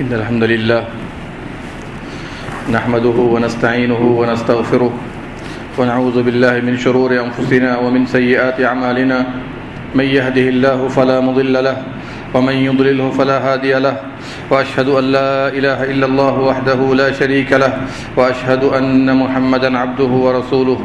إن الحمد لله نحمده ونستعينه ونستغفره ونعوذ بالله من شرور أنفسنا ومن سيئات أعمالنا من يهده الله فلا مضل له ومن يضلله فلا هادي له وأشهد أن لا إله إلا الله وحده لا شريك له وأشهد أن محمدا عبده ورسوله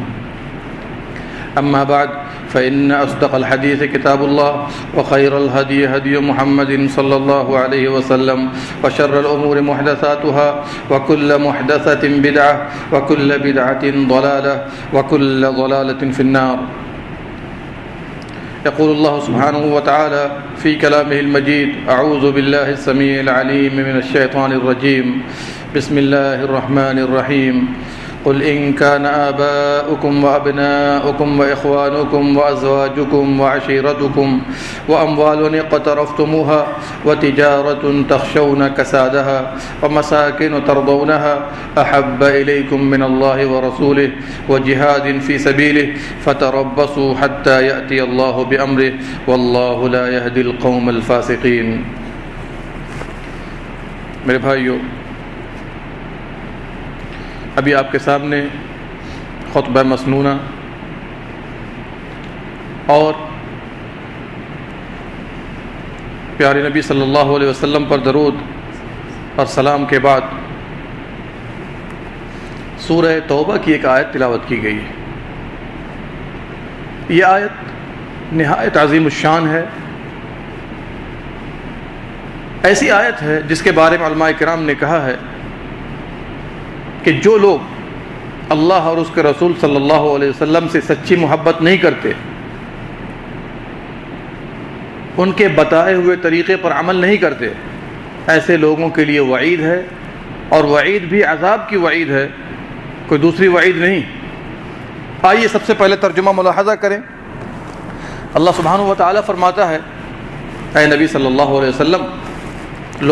أما بعد فإن أصدق الحديث كتاب الله وخير الهدي هدي محمد صلى الله عليه وسلم وشر الأمور محدثاتها وكل محدثة بدعة وكل بدعة ضلالة وكل ضلالة في النار. يقول الله سبحانه وتعالى في كلامه المجيد: أعوذ بالله السميع العليم من الشيطان الرجيم. بسم الله الرحمن الرحيم. قل إن كان آباؤكم وأبناؤكم وإخوانكم وأزواجكم وعشيرتكم وأموال اقترفتموها وتجارة تخشون كسادها ومساكن ترضونها أحب إليكم من الله ورسوله وجهاد في سبيله فتربصوا حتى يأتي الله بأمره والله لا يهدي القوم الفاسقين. میرے بھائیو، ابھی آپ کے سامنے خطبہ مسنونہ اور پیارے نبی صلی اللہ علیہ وسلم پر درود اور سلام کے بعد سورہ توبہ کی ایک آیت تلاوت کی گئی ہے. یہ آیت نہایت عظیم الشان ہے. ایسی آیت ہے جس کے بارے میں علماء کرام نے کہا ہے کہ جو لوگ اللہ اور اس کے رسول صلی اللہ علیہ وسلم سے سچی محبت نہیں کرتے، ان کے بتائے ہوئے طریقے پر عمل نہیں کرتے، ایسے لوگوں کے لیے وعید ہے، اور وعید بھی عذاب کی وعید ہے، کوئی دوسری وعید نہیں. آئیے سب سے پہلے ترجمہ ملاحظہ کریں. اللہ سبحانہ و تعالیٰ فرماتا ہے: اے نبی صلی اللہ علیہ وسلم،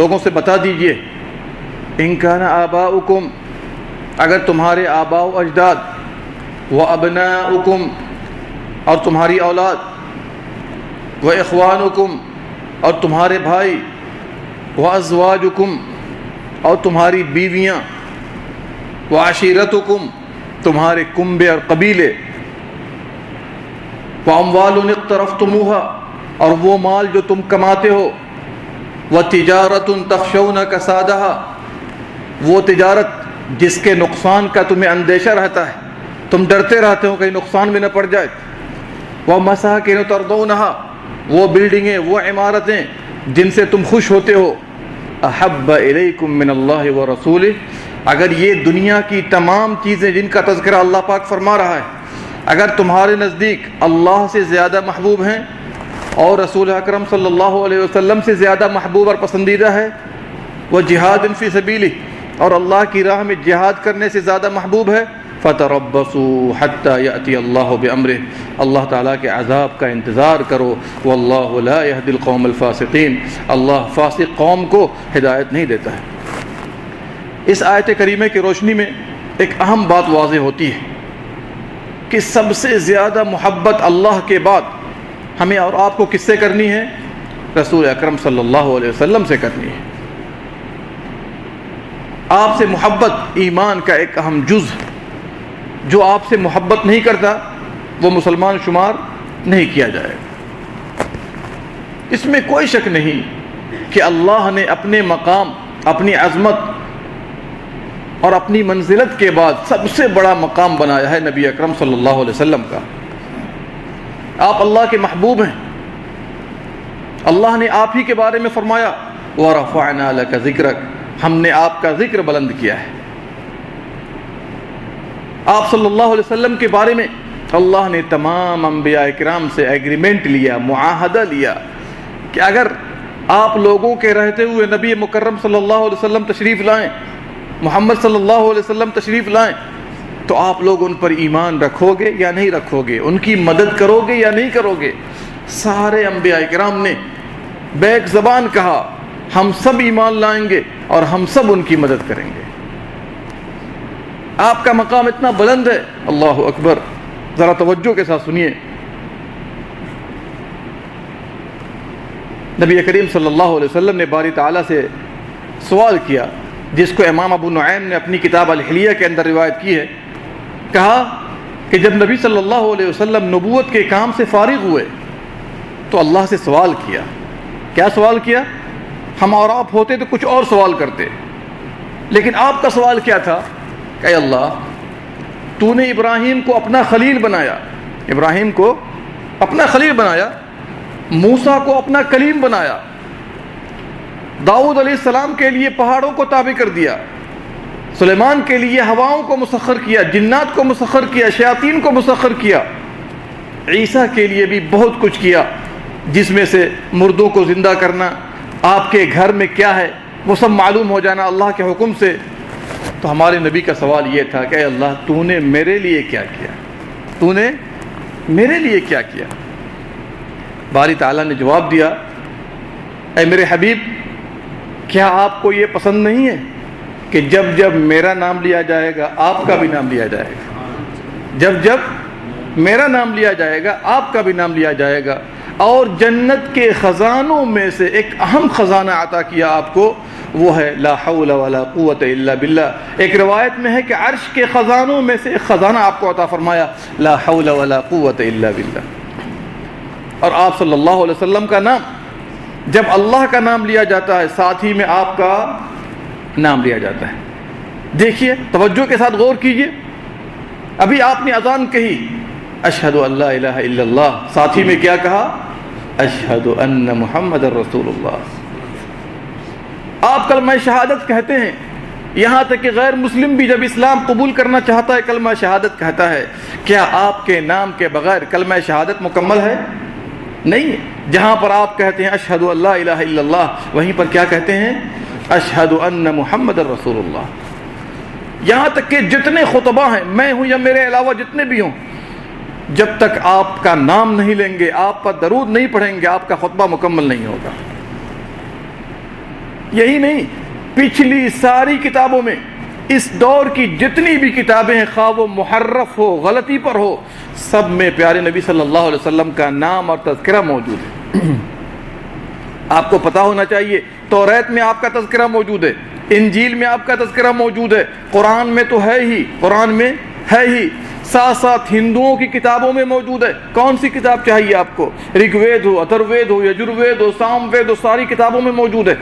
لوگوں سے بتا دیجئے، ان کان آباؤکم، اگر تمہارے آباء و اجداد، و ابناؤکم، اور تمہاری اولاد، و اخوانکم، اور تمہارے بھائی، و ازواجکم، اور تمہاری بیویاں، و عشیرتکم، تمہارے کنبے اور قبیلے، و اموال اقترفتموها، اور وہ مال جو تم کماتے ہو، و تجارت تخشون کسادها، وہ تجارت جس کے نقصان کا تمہیں اندیشہ رہتا ہے، تم ڈرتے رہتے ہو کہیں نقصان میں نہ پڑ جائے. وہ مساکن ترضونها، وہ بلڈنگیں، وہ عمارتیں جن سے تم خوش ہوتے ہو. احب الیکم من اللہ ورسولہ، اگر یہ دنیا کی تمام چیزیں جن کا تذکرہ اللہ پاک فرما رہا ہے اگر تمہارے نزدیک اللہ سے زیادہ محبوب ہیں اور رسول اکرم صلی اللہ علیہ وسلم سے زیادہ محبوب اور پسندیدہ ہے، وہ جہاد فی سبیلہ، اور اللہ کی راہ میں جہاد کرنے سے زیادہ محبوب ہے، فَتَرَبَّصُوا حَتَّى يَأْتِيَ اللَّهُ بِأَمْرِهِ، اللہ تعالیٰ کے عذاب کا انتظار کرو. وَاللَّهُ لَا يَهْدِي الْقَوْمَ الْفَاسِقِينَ، اللہ فاسق قوم کو ہدایت نہیں دیتا ہے. اس آیت کریمہ کی روشنی میں ایک اہم بات واضح ہوتی ہے کہ سب سے زیادہ محبت اللہ کے بعد ہمیں اور آپ کو کس سے کرنی ہے؟ رسول اکرم صلی اللہ علیہ وسلم سے کرنی ہے. آپ سے محبت ایمان کا ایک اہم جز ہے. جو آپ سے محبت نہیں کرتا وہ مسلمان شمار نہیں کیا جائے. اس میں کوئی شک نہیں کہ اللہ نے اپنے مقام، اپنی عظمت اور اپنی منزلت کے بعد سب سے بڑا مقام بنایا ہے نبی اکرم صلی اللہ علیہ وسلم کا. آپ اللہ کے محبوب ہیں. اللہ نے آپ ہی کے بارے میں فرمایا: وَرَفَعْنَا لَكَ ذِكْرَكَ، ہم نے آپ کا ذکر بلند کیا ہے. آپ صلی اللہ علیہ وسلم کے بارے میں اللہ نے تمام انبیاء کرام سے ایگریمنٹ لیا، معاہدہ لیا کہ اگر آپ لوگوں کے رہتے ہوئے نبی مکرم صلی اللہ علیہ وسلم تشریف لائیں، محمد صلی اللہ علیہ وسلم تشریف لائیں، تو آپ لوگ ان پر ایمان رکھو گے یا نہیں رکھو گے، ان کی مدد کرو گے یا نہیں کرو گے. سارے انبیاء کرام نے بیک زبان کہا ہم سب ایمان لائیں گے اور ہم سب ان کی مدد کریں گے. آپ کا مقام اتنا بلند ہے. اللہ اکبر. ذرا توجہ کے ساتھ سنیے. نبی کریم صلی اللہ علیہ وسلم نے باری تعالیٰ سے سوال کیا، جس کو امام ابو نعیم نے اپنی کتاب الحلیہ کے اندر روایت کی ہے. کہا کہ جب نبی صلی اللہ علیہ وسلم نبوت کے کام سے فارغ ہوئے تو اللہ سے سوال کیا. کیا سوال کیا؟ ہم اور آپ ہوتے تو کچھ اور سوال کرتے، لیکن آپ کا سوال کیا تھا کہ اے اللہ، تو نے ابراہیم کو اپنا خلیل بنایا، ابراہیم کو اپنا خلیل بنایا، موسیٰ کو اپنا کلیم بنایا، داؤد علیہ السلام کے لیے پہاڑوں کو تابع کر دیا، سلیمان کے لیے ہواؤں کو مسخر کیا، جنات کو مسخر کیا، شیاطین کو مسخر کیا، عیسیٰ کے لیے بھی بہت کچھ کیا، جس میں سے مردوں کو زندہ کرنا، آپ کے گھر میں کیا ہے وہ سب معلوم ہو جانا اللہ کے حکم سے. تو ہمارے نبی کا سوال یہ تھا کہ اے اللہ، تو نے میرے لیے کیا کیا؟ تو نے میرے لیے کیا کیا؟ باری تعالیٰ نے جواب دیا، اے میرے حبیب، کیا آپ کو یہ پسند نہیں ہے کہ جب جب میرا نام لیا جائے گا آپ کا بھی نام لیا جائے گا؟ جب جب میرا نام لیا جائے گا آپ کا بھی نام لیا جائے گا. اور جنت کے خزانوں میں سے ایک اہم خزانہ عطا کیا آپ کو، وہ ہے لا حول ولا قوت الا باللہ. ایک روایت میں ہے کہ عرش کے خزانوں میں سے ایک خزانہ آپ کو عطا فرمایا، لا حول ولا قوت الا باللہ. اور آپ صلی اللہ علیہ وسلم کا نام، جب اللہ کا نام لیا جاتا ہے ساتھ ہی میں آپ کا نام لیا جاتا ہے. دیکھیے، توجہ کے ساتھ غور کیجیے. ابھی آپ نے اذان کہی، اشہد ان لا الہ الا اللہ، ساتھ ہی میں کیا کہا؟ اشہد ان محمد رسول اللہ. آپ کلمہ شہادت کہتے ہیں، یہاں تک کہ غیر مسلم بھی جب اسلام قبول کرنا چاہتا ہے کلمہ شہادت کہتا ہے. کیا آپ کے نام کے بغیر کلمہ شہادت مکمل ہے؟ نہیں. جہاں پر آپ کہتے ہیں اشہد ان لا الہ الا اللہ، وہیں پر کیا کہتے ہیں؟ اشہد ان محمد رسول اللہ. یہاں تک کہ جتنے خطبہ ہیں، میں ہوں یا میرے علاوہ جتنے بھی ہوں، جب تک آپ کا نام نہیں لیں گے، آپ پر درود نہیں پڑھیں گے، آپ کا خطبہ مکمل نہیں ہوگا. یہی نہیں، پچھلی ساری کتابوں میں، اس دور کی جتنی بھی کتابیں ہیں، خواہ وہ محرف ہو، غلطی پر ہو، سب میں پیارے نبی صلی اللہ علیہ وسلم کا نام اور تذکرہ موجود ہے. آپ کو پتہ ہونا چاہیے، توریت میں آپ کا تذکرہ موجود ہے، انجیل میں آپ کا تذکرہ موجود ہے، قرآن میں تو ہے ہی، قرآن میں ہے ہی، ساتھ ساتھ ہندوؤں کی کتابوں میں موجود ہے. کون سی کتاب چاہیے آپ کو؟ رگ وید ہو، اتھروید ہو، یجروید ہو، سام وید ہو، ساری کتابوں میں موجود ہے.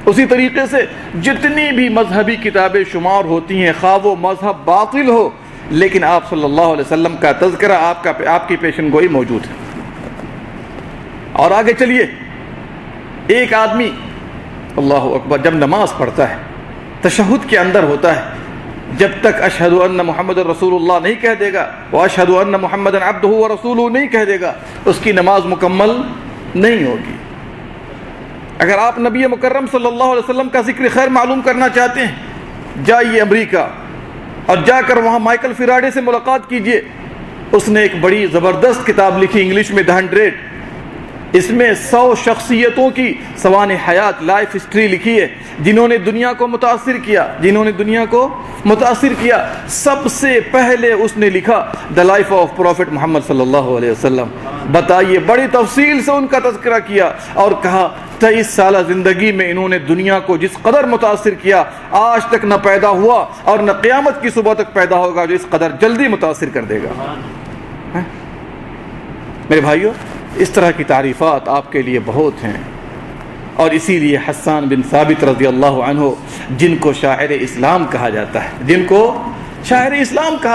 اسی طریقے سے جتنی بھی مذہبی کتابیں شمار ہوتی ہیں، خواہ وہ مذہب باطل ہو، لیکن آپ صلی اللہ علیہ وسلم کا تذکرہ آپ کی پیشن گوئی موجود ہے. اور آگے چلیے، ایک آدمی اللہ اکبر جب نماز پڑھتا ہے، تشہد کے اندر ہوتا ہے، جب تک اشہد ان محمد رسول اللہ نہیں کہہ دے گا، واشہد ان محمد عبدہ ورسولہ نہیں کہہ دے گا، اس کی نماز مکمل نہیں ہوگی. اگر آپ نبی مکرم صلی اللہ علیہ وسلم کا ذکر خیر معلوم کرنا چاہتے ہیں، جائیے امریکہ اور جا کر وہاں مائیکل فیراڈے سے ملاقات کیجیے. اس نے ایک بڑی زبردست کتاب لکھی انگلش میں، 100. اس میں 100 شخصیتوں کی سوانح حیات، لائف ہسٹری لکھی ہے، جنہوں نے دنیا کو متاثر کیا. سب سے پہلے اس نے لکھا دا لائف آف پروفٹ محمد صلی اللہ علیہ وسلم. بتائیے، بڑی تفصیل سے ان کا تذکرہ کیا اور کہا 23 سالہ زندگی میں انہوں نے دنیا کو جس قدر متاثر کیا، آج تک نہ پیدا ہوا اور نہ قیامت کی صبح تک پیدا ہوگا جو اس قدر جلدی متاثر کر دے گا. میرے بھائیو، اس طرح کی تعریفات آپ کے لیے بہت ہیں. اور اسی لیے حسان بن ثابت رضی اللہ عنہ، جن کو شاعر اسلام کہا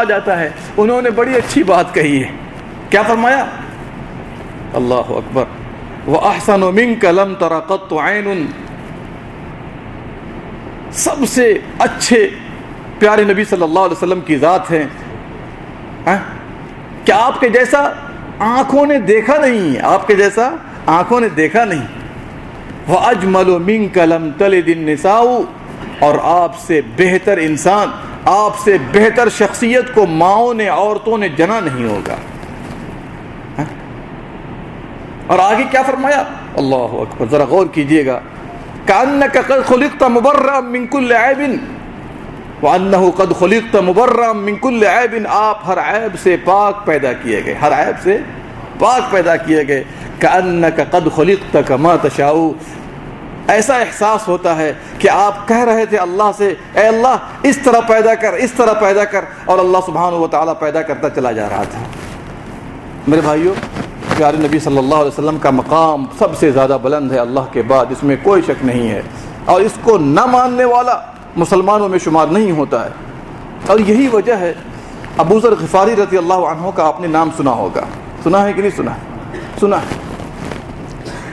جاتا ہے، انہوں نے بڑی اچھی بات کہی ہے. کیا فرمایا؟ اللہ اکبر، وَأَحْسَنُ مِنْكَ لَمْ تَرَ قَطُّ عَيْنٌ. سب سے اچھے پیارے نبی صلی اللہ علیہ وسلم کی ذات ہیں. کیا آپ کے جیسا آنکھوں نے دیکھا نہیں، آپ کے جیسا آنکھوں نے دیکھا نہیں. وَأَجْمَلُ مِنْكَ لَمْ تَلِدِ النِّسَاءُ. اور آپ سے بہتر انسان، آپ سے بہتر شخصیت کو ماؤں نے، عورتوں نے جنا نہیں ہوگا. اور آگے کیا فرمایا؟ اللہ اکبر، ذرا غور کیجئے گا. كَأَنَّكَ قَدْ خُلِقْتَ مُبَرًّا مِنْ كُلِّ عَيْبٍ وَأَنَّهُ قَدْ خُلِقْتَ مُبَرًّا مِنْ كُلِّ عَيْبٍ. آپ ہر عیب سے پاک پیدا کیے گئے، ہر عیب سے پاک پیدا کیے گئے. كَأَنَّكَ قَدْ خُلِقْتَ كَمَا تَشَاءُ. ایسا احساس ہوتا ہے کہ آپ کہہ رہے تھے اللہ سے اے اللہ اس طرح پیدا کر، اس طرح پیدا کر، اور اللہ سبحانہ و تعالیٰ پیدا کرتا چلا جا رہا تھا۔ میرے بھائیوں، پیارے نبی صلی اللہ علیہ وسلم کا مقام سب سے زیادہ بلند ہے اللہ کے بعد، اس میں کوئی شک نہیں ہے، اور اس کو نہ ماننے والا مسلمانوں میں شمار نہیں ہوتا ہے۔ اور یہی وجہ ہے ابو ذر غفاری رضی اللہ عنہ کا آپ نے نام سنا ہوگا، سنا ہے کہ نہیں سنا؟ سنا ہے۔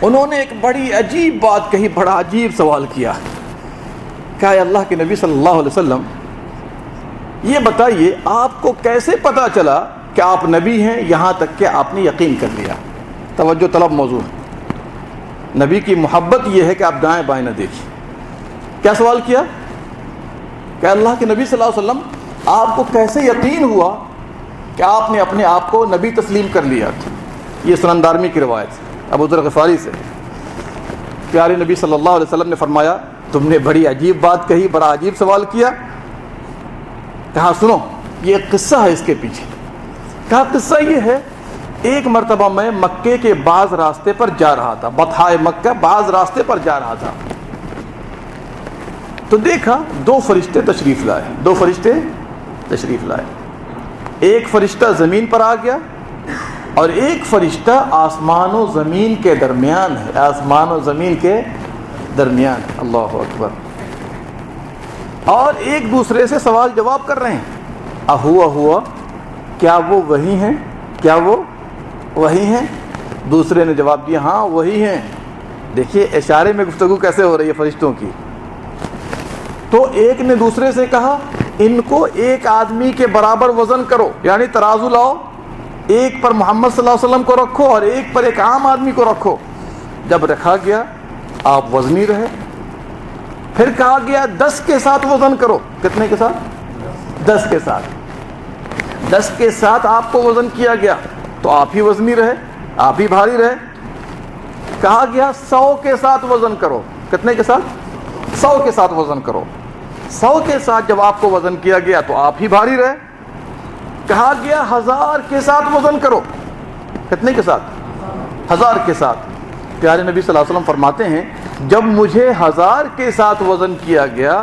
انہوں نے ایک بڑی عجیب بات کہی، بڑا عجیب سوال کیا کہ اے اللہ کے نبی صلی اللہ علیہ وسلم یہ بتائیے آپ کو کیسے پتہ چلا کہ آپ نبی ہیں یہاں تک کہ آپ نے یقین کر لیا؟ توجہ طلب موضوع ہے۔ نبی کی محبت یہ ہے کہ آپ دائیں بائیں نہ دیکھیں۔ کیا سوال کیا کہ اللہ کے نبی صلی اللہ علیہ وسلم آپ کو کیسے یقین ہوا کہ آپ نے اپنے آپ کو نبی تسلیم کر لیا؟ یہ سنن دارمی کی روایت ہے ابو ذر غفاری سے۔ پیارے نبی صلی اللہ علیہ وسلم نے فرمایا تم نے بڑی عجیب بات کہی، بڑا عجیب سوال کیا۔ کہا سنو یہ ایک قصہ ہے اس کے پیچھے۔ کہا قصہ یہ ہے، ایک مرتبہ میں مکے کے بعض راستے پر جا رہا تھا، بطحائے مکہ بعض راستے پر جا رہا تھا، تو دیکھا دو فرشتے تشریف لائے، دو فرشتے تشریف لائے۔ ایک فرشتہ زمین پر آ گیا اور ایک فرشتہ آسمان و زمین کے درمیان ہے، آسمان و زمین کے درمیان ہے۔ اللہ اکبر۔ اور ایک دوسرے سے سوال جواب کر رہے ہیں، ہوا کیا وہ وہی ہیں؟ کیا وہ وہی ہیں؟ دوسرے نے جواب دیا ہاں وہی ہیں۔ دیکھیے اشارے میں گفتگو کیسے ہو رہی ہے فرشتوں کی۔ تو ایک نے دوسرے سے کہا ان کو ایک آدمی کے برابر وزن کرو، یعنی ترازو لاؤ، ایک پر محمد صلی اللہ علیہ وسلم کو رکھو اور ایک پر ایک عام آدمی کو رکھو۔ جب رکھا گیا آپ وزنی رہے۔ پھر کہا گیا 10 کے ساتھ وزن کرو۔ کتنے کے ساتھ؟ 10 کے ساتھ۔ 10 کے ساتھ آپ کو وزن کیا گیا تو آپ ہی وزنی رہے، آپ ہی بھاری رہے۔ کہا گیا 100 کے ساتھ وزن کرو۔ کتنے کے ساتھ؟ 100 کے ساتھ وزن کرو۔ 100 کے ساتھ جب آپ کو وزن کیا گیا تو آپ ہی بھاری رہے۔ کہا گیا 1000 کے ساتھ وزن کرو۔ کتنے کے ساتھ؟ 1000 کے ساتھ۔ پیارے نبی صلی اللہ علیہ وسلم فرماتے ہیں جب مجھے 1000 کے ساتھ وزن کیا گیا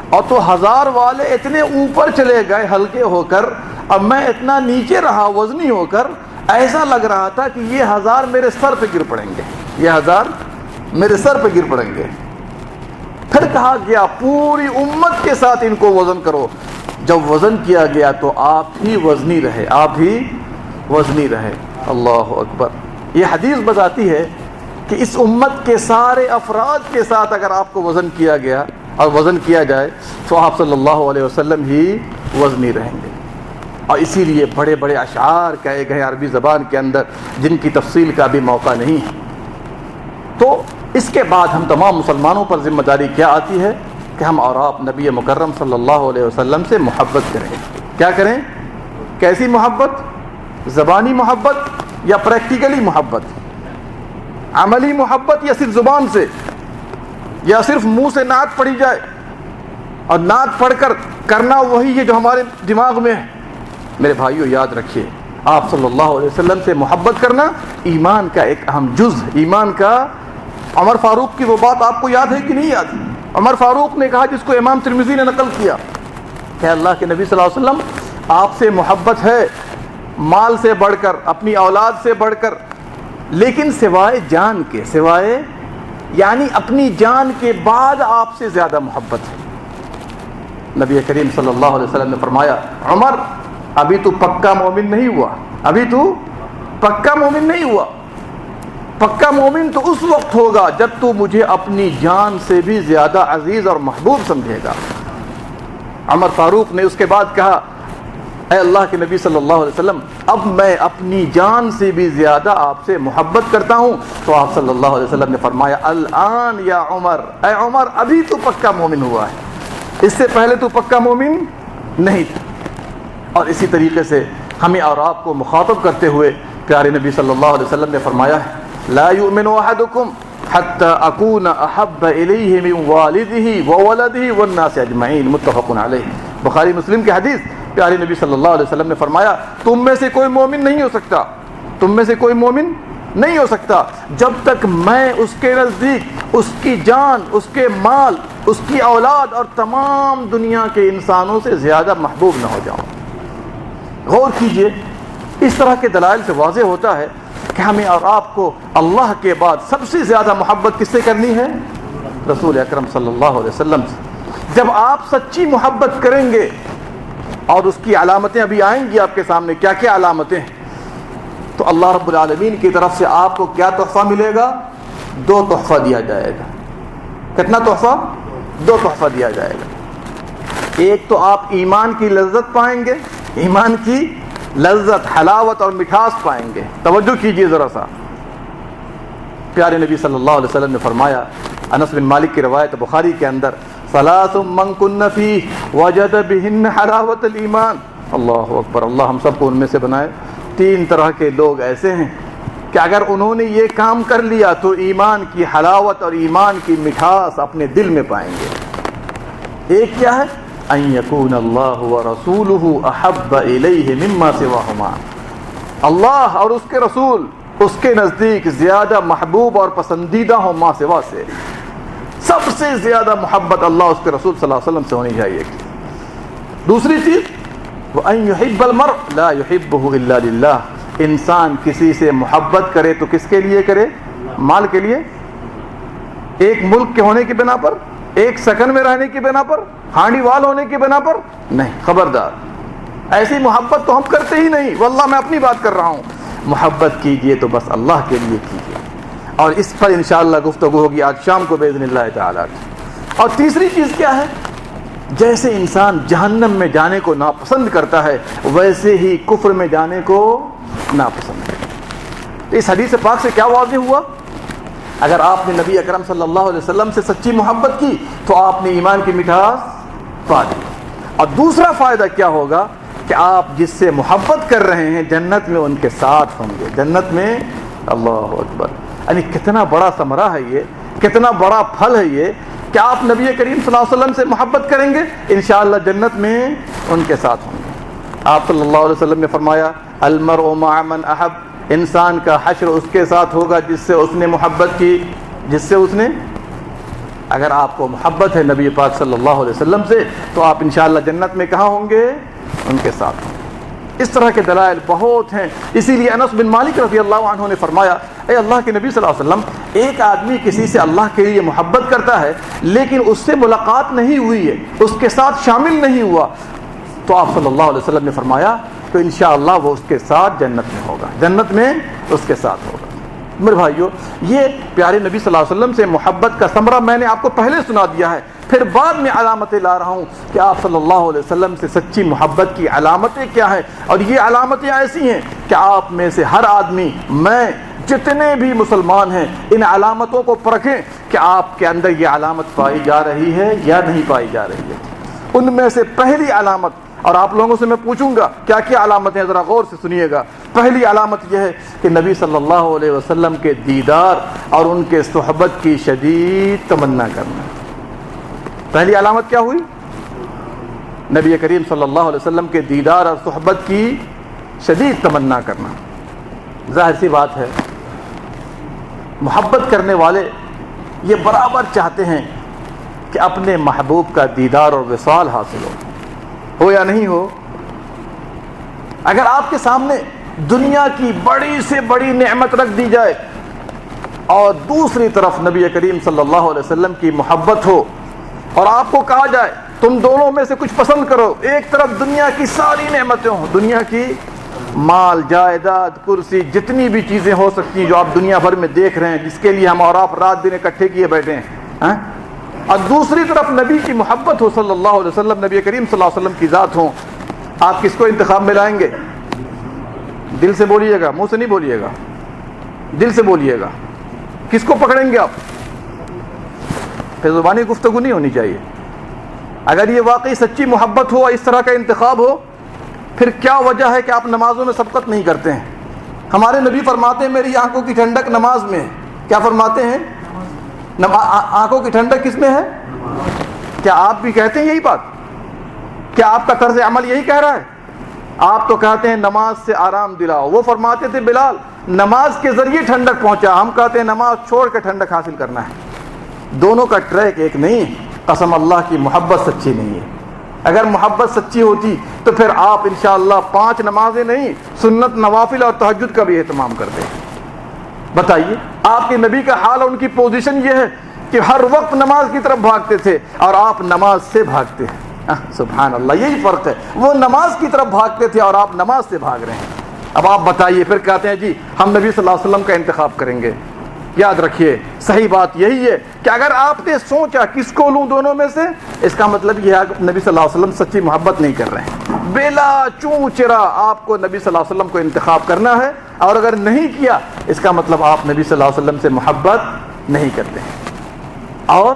اور تو 1000 والے اتنے اوپر چلے گئے ہلکے ہو کر، اب میں اتنا نیچے رہا وزنی ہو کر، ایسا لگ رہا تھا کہ یہ 1000 میرے سر پہ گر پڑیں گے، یہ 1000 میرے سر پہ گر پڑیں گے۔ پھر کہا گیا پوری امت کے ساتھ ان کو وزن کرو۔ جب وزن کیا گیا تو آپ ہی وزنی رہے، آپ ہی وزنی رہے۔ اللہ اکبر۔ یہ حدیث بتاتی ہے کہ اس امت کے سارے افراد کے ساتھ اگر آپ کو وزن کیا گیا اور وزن کیا جائے تو آپ صلی اللہ علیہ وسلم ہی وزنی رہیں گے۔ اور اسی لیے بڑے بڑے اشعار کہے گئے عربی زبان کے اندر جن کی تفصیل کا بھی موقع نہیں ہے۔ تو اس کے بعد ہم تمام مسلمانوں پر ذمہ داری کیا آتی ہے کہ ہم اور آپ نبی مکرم صلی اللہ علیہ وسلم سے محبت کریں۔ کیا کریں؟ کیسی محبت؟ زبانی محبت یا پریکٹیکلی محبت؟ عملی محبت یا صرف زبان سے، یا صرف منہ سے نعت پڑھی جائے اور نعت پڑھ کر کرنا وہی ہے جو ہمارے دماغ میں ہے؟ میرے بھائیو یاد رکھیے آپ صلی اللہ علیہ وسلم سے محبت کرنا ایمان کا ایک اہم جز، ایمان کا۔ عمر فاروق کی وہ بات آپ کو یاد ہے کہ نہیں یاد؟ عمر فاروق نے کہا جس کو امام ترمذی نے نقل کیا کہ اللہ کے نبی صلی اللہ علیہ وسلم آپ سے محبت ہے مال سے بڑھ کر، اپنی اولاد سے بڑھ کر، لیکن سوائے جان کے، سوائے یعنی اپنی جان کے بعد آپ سے زیادہ محبت ہے۔ نبی کریم صلی اللہ علیہ وسلم نے فرمایا عمر ابھی تو پکا مومن نہیں ہوا، ابھی تو پکا مومن نہیں ہوا۔ پکا مومن تو اس وقت ہوگا جب تو مجھے اپنی جان سے بھی زیادہ عزیز اور محبوب سمجھے گا۔ عمر فاروق نے اس کے بعد کہا اے اللہ کے نبی صلی اللہ علیہ وسلم اب میں اپنی جان سے بھی زیادہ آپ سے محبت کرتا ہوں۔ تو آپ صلی اللہ علیہ وسلم نے فرمایا الآن یا عمر، اے عمر ابھی تو پکا مومن ہوا ہے، اس سے پہلے تو پکا مومن نہیں تھا۔ اور اسی طریقے سے ہمیں اور آپ کو مخاطب کرتے ہوئے پیارے نبی صلی اللہ علیہ وسلم نے فرمایا ہے لا یؤمن احدکم حتی اکون احب الیہ من والدہ وولدہ والناس اجمعین، متفق علیہ۔ بخاری مسلم کی حدیث، پیارے نبی صلی اللہ علیہ وسلم نے فرمایا تم میں سے کوئی مومن نہیں ہو سکتا، تم میں سے کوئی مومن نہیں ہو سکتا جب تک میں اس کے نزدیک اس کی جان، اس کے مال، اس کی اولاد اور تمام دنیا کے انسانوں سے زیادہ محبوب نہ ہو جاؤں۔ غور کیجئے، اس طرح کے دلائل سے واضح ہوتا ہے کہ ہمیں اور آپ کو اللہ کے بعد سب سے زیادہ محبت کس سے کرنی ہے؟ رسول اکرم صلی اللہ علیہ وسلم سے۔ جب آپ سچی محبت کریں گے، اور اس کی علامتیں ابھی آئیں گی آپ کے سامنے، کیا کیا علامتیں ہیں، تو اللہ رب العالمین کی طرف سے آپ کو کیا تحفہ ملے گا؟ 2 تحفہ دیا جائے گا۔ کتنا تحفہ؟ 2 تحفہ دیا جائے گا۔ ایک تو آپ ایمان کی لذت پائیں گے، ایمان کی لذت، حلاوت اور مٹھاس پائیں گے۔ توجہ کیجئے ذرا سا، پیارے نبی صلی اللہ علیہ وسلم نے فرمایا، انس بن مالک کی روایت بخاری کے اندر، ثلاث من کن فیہ وجد بہن حلاوت الایمان۔ اللہ اکبر، اللہ ہم سب کو ان میں سے بنائے۔ 3 طرح کے لوگ ایسے ہیں کہ اگر انہوں نے یہ کام کر لیا تو ایمان کی حلاوت اور ایمان کی مٹھاس اپنے دل میں پائیں گے۔ ایک کیا ہے؟ ان یکون اللہ ورسولہ احب الیہ مما سواہما، اللہ اور اس کے رسول اس کے نزدیک زیادہ محبوب اور پسندیدہ ہوں ماں سوا سے۔ سب سے زیادہ محبت اللہ اس کے رسول صلی اللہ علیہ وسلم سے ہونی چاہیے۔ دوسری چیز، وَأَن يُحِبَّ الْمَرْءَ لَا يُحِبُّهُ إِلَّا لِلَّهِ، انسان کسی سے محبت کرے تو کس کے لیے کرے؟ مال کے لیے، ایک ملک کے ہونے کی بنا پر، ایک سکن میں رہنے کی بنا پر، ہانڈی وال ہونے کی بنا پر نہیں، خبردار، ایسی محبت تو ہم کرتے ہی نہیں۔ واللہ میں اپنی بات کر رہا ہوں، محبت کیجئے تو بس اللہ کے لیے کیجئے، اور اس پر انشاءاللہ گفتگو ہوگی آج شام کو باذن اللہ تعالیٰ۔ اور تیسری چیز کیا ہے؟ جیسے انسان جہنم میں جانے کو ناپسند کرتا ہے، ویسے ہی کفر میں جانے کو ناپسند ہے۔ تو اس حدیث پاک سے کیا واضح ہوا؟ اگر آپ نے نبی اکرم صلی اللہ علیہ وسلم سے سچی محبت کی تو آپ نے ایمان کی مٹھاس پا لی۔ اور دوسرا فائدہ کیا ہوگا کہ آپ جس سے محبت کر رہے ہیں جنت میں ان کے ساتھ ہوں گے، جنت میں۔ اللہ اکبر، یعنی کتنا بڑا ثمرہ ہے یہ، کتنا بڑا پھل ہے یہ کہ آپ نبی کریم صلی اللہ علیہ وسلم سے محبت کریں گے، انشاءاللہ جنت میں ان کے ساتھ ہوں گے۔ آپ صلی اللہ علیہ وسلم نے فرمایا، المرء مع من احب، انسان کا حشر اس کے ساتھ ہوگا جس سے اس نے محبت کی، جس سے اس نے، اگر آپ کو محبت ہے نبی پاک صلی اللہ علیہ وسلم سے تو آپ انشاءاللہ جنت میں کہاں ہوں گے؟ ان کے ساتھ ہوں گے۔ اس طرح کے دلائل بہت ہیں، اسی لیے انس بن مالک رضی اللہ عنہ نے فرمایا، اے اللہ کے نبی صلی اللہ علیہ وسلم، ایک آدمی کسی سے اللہ کے لیے محبت کرتا ہے لیکن اس سے ملاقات نہیں ہوئی ہے، اس کے ساتھ شامل نہیں ہوا، تو آپ صلی اللہ علیہ وسلم نے فرمایا تو انشاءاللہ وہ اس کے ساتھ جنت میں ہوگا، جنت میں اس کے ساتھ ہوگا۔ میرے بھائیو، یہ پیارے نبی صلی اللہ علیہ وسلم سے محبت کا ثمرہ میں نے آپ کو پہلے سنا دیا ہے، پھر بعد میں علامتیں لا رہا ہوں کہ آپ صلی اللہ علیہ وسلم سے سچی محبت کی علامتیں کیا ہیں۔ اور یہ علامتیں ایسی ہیں کہ آپ میں سے ہر آدمی، میں، جتنے بھی مسلمان ہیں، ان علامتوں کو پرکھیں کہ آپ کے اندر یہ علامت پائی جا رہی ہے یا نہیں پائی جا رہی ہے۔ ان میں سے پہلی علامت، اور آپ لوگوں سے میں پوچھوں گا کیا کیا علامتیں ہیں، ذرا غور سے سنیے گا۔ پہلی علامت یہ ہے کہ نبی صلی اللہ علیہ وسلم کے دیدار اور ان کے صحبت کی شدید تمنا کرنا۔ پہلی علامت کیا ہوئی؟ نبی کریم صلی اللہ علیہ وسلم کے دیدار اور صحبت کی شدید تمنا کرنا۔ ظاہر سی بات ہے، محبت کرنے والے یہ برابر چاہتے ہیں کہ اپنے محبوب کا دیدار اور وصال حاصل ہو یا نہیں ہو۔ اگر آپ کے سامنے دنیا کی بڑی سے بڑی نعمت رکھ دی جائے اور دوسری طرف نبی کریم صلی اللہ علیہ وسلم کی محبت ہو اور آپ کو کہا جائے تم دونوں میں سے کچھ پسند کرو، ایک طرف دنیا کی ساری نعمتیں ہوں، دنیا کی مال، جائیداد، کرسی، جتنی بھی چیزیں ہو سکتی ہیں جو آپ دنیا بھر میں دیکھ رہے ہیں، جس کے لیے ہم اور آپ رات دن اکٹھے کیے بیٹھے ہیں، اور دوسری طرف نبی کی محبت ہو صلی اللہ علیہ وسلم، نبی کریم صلی اللہ علیہ وسلم کی ذات ہو، آپ کس کو انتخاب میں لائیں گے؟ دل سے بولیے گا، منہ سے نہیں بولیے گا، دل سے بولیے گا، کس کو پکڑیں گے آپ؟ پھر زبانی گفتگو نہیں ہونی چاہیے۔ اگر یہ واقعی سچی محبت ہو اور اس طرح کا انتخاب ہو، پھر کیا وجہ ہے کہ آپ نمازوں میں سبقت نہیں کرتے ہیں؟ ہمارے نبی فرماتے ہیں میری آنکھوں کی ٹھنڈک نماز میں ہے۔ کیا فرماتے ہیں؟ آنکھوں کی ٹھنڈک کس میں ہے؟ کیا آپ بھی کہتے ہیں یہی بات؟ کیا آپ کا طرز عمل یہی کہہ رہا ہے؟ آپ تو کہتے ہیں نماز سے آرام دلاؤ۔ وہ فرماتے تھے بلال نماز کے ذریعے ٹھنڈک پہنچا، ہم کہتے ہیں نماز چھوڑ کے ٹھنڈک حاصل کرنا ہے۔ دونوں کا ٹریک ایک نہیں ہے۔ قسم اللہ کی محبت سچی نہیں ہے۔ اگر محبت سچی ہوتی تو پھر آپ انشاءاللہ 5 نمازیں نہیں، سنت، نوافل اور تہجد کا بھی اہتمام کرتے ہیں۔ بتائیے آپ کے نبی کا حال اور ان کی پوزیشن یہ ہے کہ ہر وقت نماز کی طرف بھاگتے تھے اور آپ نماز سے بھاگتے ہیں۔ سبحان اللہ، یہی فرق ہے، وہ نماز کی طرف بھاگتے تھے اور آپ نماز سے بھاگ رہے ہیں۔ اب آپ بتائیے، پھر کہتے ہیں جی ہم نبی صلی اللہ علیہ وسلم کا انتخاب کریں گے۔ یاد رکھیے صحیح بات یہی ہے کہ اگر آپ نے سوچا کس کو لوں دونوں میں سے، اس کا مطلب یہ ہے کہ نبی صلی اللہ علیہ وسلم سچی محبت نہیں کر رہے ہیں۔ بلا چوں چرا آپ کو نبی صلی اللہ علیہ وسلم کو انتخاب کرنا ہے، اور اگر نہیں کیا اس کا مطلب آپ نبی صلی اللہ علیہ وسلم سے محبت نہیں کرتے ہیں۔ اور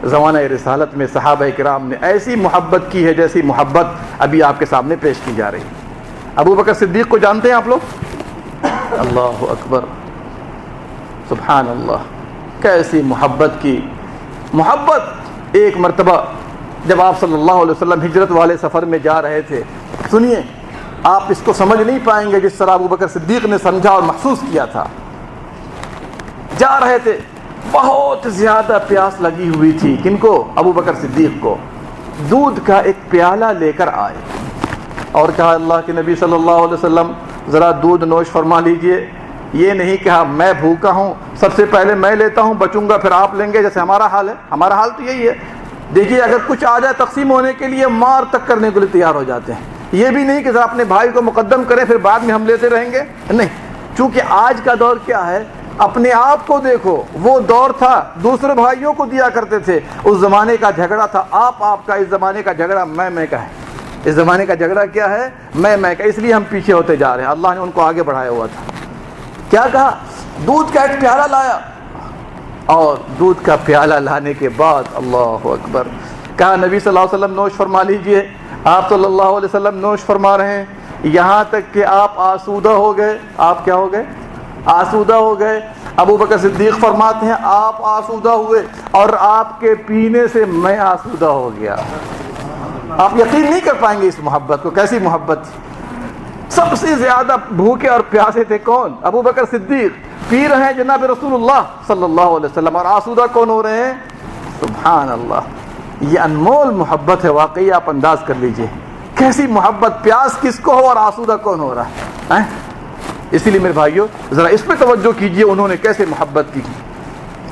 زمانہ رسالت میں صحابہ کرام نے ایسی محبت کی ہے جیسی محبت ابھی آپ کے سامنے پیش کی جا رہی ہے۔ ابو بکر صدیق کو جانتے ہیں آپ لوگ؟ اللہ اکبر، سبحان اللہ، کیسی محبت کی محبت۔ ایک مرتبہ جب آپ صلی اللہ علیہ وسلم ہجرت والے سفر میں جا رہے تھے، سنیے آپ اس کو سمجھ نہیں پائیں گے جس طرح ابو بکر صدیق نے سمجھا اور محسوس کیا تھا۔ جا رہے تھے، بہت زیادہ پیاس لگی ہوئی تھی، کن کو؟ ابو بکر صدیق کو۔ دودھ کا ایک پیالہ لے کر آئے اور کہا اللہ کے نبی صلی اللہ علیہ وسلم ذرا دودھ نوش فرما لیجئے۔ یہ نہیں کہا میں بھوکا ہوں، سب سے پہلے میں لیتا ہوں، بچوں گا پھر آپ لیں گے، جیسے ہمارا حال ہے۔ ہمارا حال تو یہی ہے، دیکھیے اگر کچھ آ جائے تقسیم ہونے کے لیے مار تک کرنے کے لیے تیار ہو جاتے ہیں۔ یہ بھی نہیں کہ ذرا اپنے بھائی کو مقدم کریں پھر بعد میں ہم لیتے رہیں گے، نہیں۔ چونکہ آج کا دور کیا ہے، اپنے آپ کو دیکھو، وہ دور تھا دوسرے بھائیوں کو دیا کرتے تھے، اس زمانے کا جھگڑا تھا آپ کا، اس زمانے کا جھگڑا میں کا ہے۔ اس زمانے کا جھگڑا کیا ہے؟ میں کا، اس لیے ہم پیچھے ہوتے جا رہے ہیں۔ اللہ نے ان کو آگے بڑھایا ہوا تھا۔ کیا کہا؟ دودھ کا ایک پیالہ لایا، اور دودھ کا پیالہ لانے کے بعد اللہ اکبر کہا نبی صلی اللہ علیہ وسلم نوش فرما لیجئے۔ آپ صلی اللہ علیہ وسلم نوش فرما رہے ہیں، یہاں تک کہ آپ آسودہ ہو گئے۔ آپ کیا ہو گئے؟ آسودہ ہو گئے۔ ابو بکر صدیق فرماتے ہیں آپ آسودہ ہوئے اور آپ کے پینے سے میں آسودہ ہو گیا۔ آپ یقین نہیں کر پائیں گے اس محبت کو، کیسی محبت تھی۔ سب سے زیادہ بھوکے اور پیاسے تھے کون؟ ابو بکر صدیق۔ پی رہے ہیں جناب رسول اللہ صلی اللہ علیہ وسلم، اور آسودہ کون ہو رہے ہیں؟ سبحان اللہ، یہ انمول محبت ہے واقعی۔ آپ انداز کر لیجئے کیسی محبت، پیاس کس کو ہو اور آسودہ کون ہو رہا ہے۔ اسی لیے میرے بھائیوں ذرا اس پہ توجہ کیجئے، انہوں نے کیسے محبت کی۔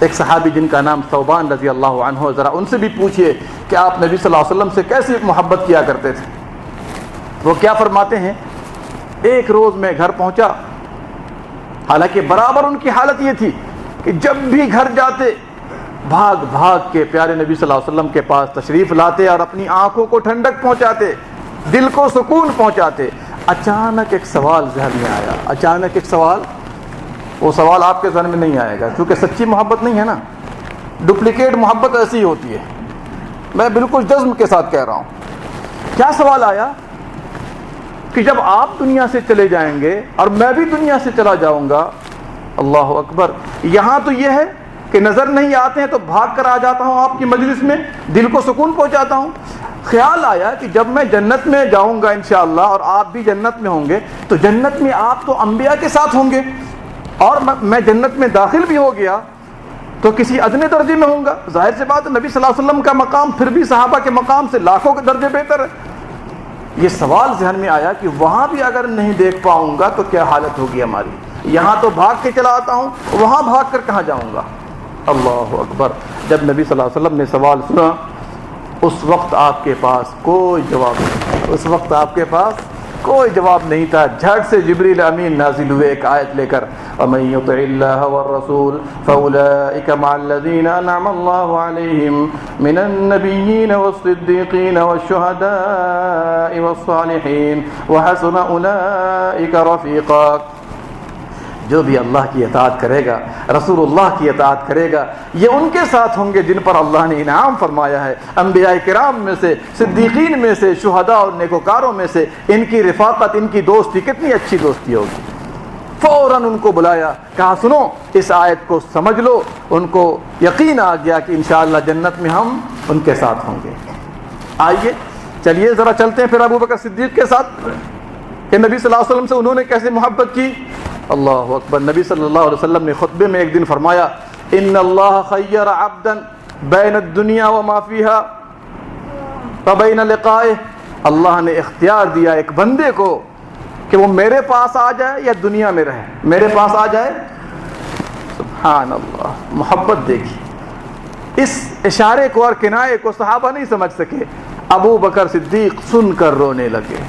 ایک صحابی جن کا نام ثوبان رضی اللہ عنہ، ذرا ان سے بھی پوچھئے کہ آپ نبی صلی اللہ علیہ وسلم سے کیسی محبت کیا کرتے تھے۔ وہ کیا فرماتے ہیں؟ ایک روز میں گھر پہنچا، حالانکہ برابر ان کی حالت یہ تھی کہ جب بھی گھر جاتے بھاگ بھاگ کے پیارے نبی صلی اللہ علیہ وسلم کے پاس تشریف لاتے اور اپنی آنکھوں کو ٹھنڈک پہنچاتے، دل کو سکون پہنچاتے۔ اچانک ایک سوال ذہن میں آیا، اچانک ایک سوال، وہ سوال آپ کے ذہن میں نہیں آئے گا کیونکہ سچی محبت نہیں ہے نا، ڈپلیکیٹ محبت ایسی ہی ہوتی ہے۔ میں بالکل جزم کے ساتھ کہہ رہا ہوں۔ کیا سوال آیا کہ جب آپ دنیا سے چلے جائیں گے اور میں بھی دنیا سے چلا جاؤں گا، اللہ اکبر، یہاں تو یہ ہے کہ نظر نہیں آتے ہیں تو بھاگ کر آ جاتا ہوں آپ کی مجلس میں، دل کو سکون پہنچاتا ہوں۔ خیال آیا کہ جب میں جنت میں جاؤں گا انشاءاللہ اور آپ بھی جنت میں ہوں گے تو جنت میں آپ تو انبیاء کے ساتھ ہوں گے، اور میں جنت میں داخل بھی ہو گیا تو کسی ادنے درجے میں ہوں گا۔ ظاہر سی بات ہے نبی صلی اللہ علیہ وسلم کا مقام پھر بھی صحابہ کے مقام سے لاکھوں کے درجے بہتر ہے۔ یہ سوال ذہن میں آیا کہ وہاں بھی اگر نہیں دیکھ پاؤں گا تو کیا حالت ہوگی ہماری۔ یہاں تو بھاگ کے چلا آتا ہوں، وہاں بھاگ کر کہاں جاؤں گا۔ اللہ اکبر، جب نبی صلی اللہ علیہ وسلم نے سوال سنا اس وقت آپ کے پاس کوئی جواب نہیں، اس وقت آپ کے پاس کوئی جواب نہیں تھا۔ جھٹ سے جبریل امین نازل ہوئے ایک آیت لے کر، وَمَن يُطِعِ اللَّهَ وَالرَّسُولَ فَأُولَٰئِكَ مَعَ الَّذِينَ أَنْعَمَ اللَّهُ عَلَيْهِم مِّنَ النَّبِيِّينَ وَالصِّدِّيقِينَ وَالشُّهَدَاءِ وَالصَّالِحِينَ وَحَسُنَ أُولَٰئِكَ رَفِيقًا۔ جو بھی اللہ کی اطاعت کرے گا، رسول اللہ کی اطاعت کرے گا، یہ ان کے ساتھ ہوں گے جن پر اللہ نے انعام فرمایا ہے، انبیاء کرام میں سے، صدیقین میں سے، شہداء اور نیکوکاروں میں سے۔ ان کی رفاقت، ان کی دوستی کتنی اچھی دوستی ہوگی۔ فوراً ان کو بلایا، کہا سنو اس آیت کو سمجھ لو۔ ان کو یقین آ گیا کہ انشاءاللہ جنت میں ہم ان کے ساتھ ہوں گے۔ آئیے چلیے ذرا چلتے ہیں پھر ابو بکر صدیق کے ساتھ کہ نبی صلی اللہ علیہ وسلم سے انہوں نے کیسے محبت کی۔ اللہ اکبر. نبی صلی اللہ علیہ وسلم نے خطبے میں ایک دن فرمایا ان اللہ خیر عبدا بین الدنیا وما فیہا وبین لقائہ. اللہ نے اختیار دیا ایک بندے کو کہ وہ میرے پاس آ جائے یا دنیا میں رہے. میرے پاس آ جائے. سبحان اللہ. محبت دیکھی. اس اشارے کو اور کنایے کو صحابہ نہیں سمجھ سکے. ابو بکر صدیق سن کر رونے لگے.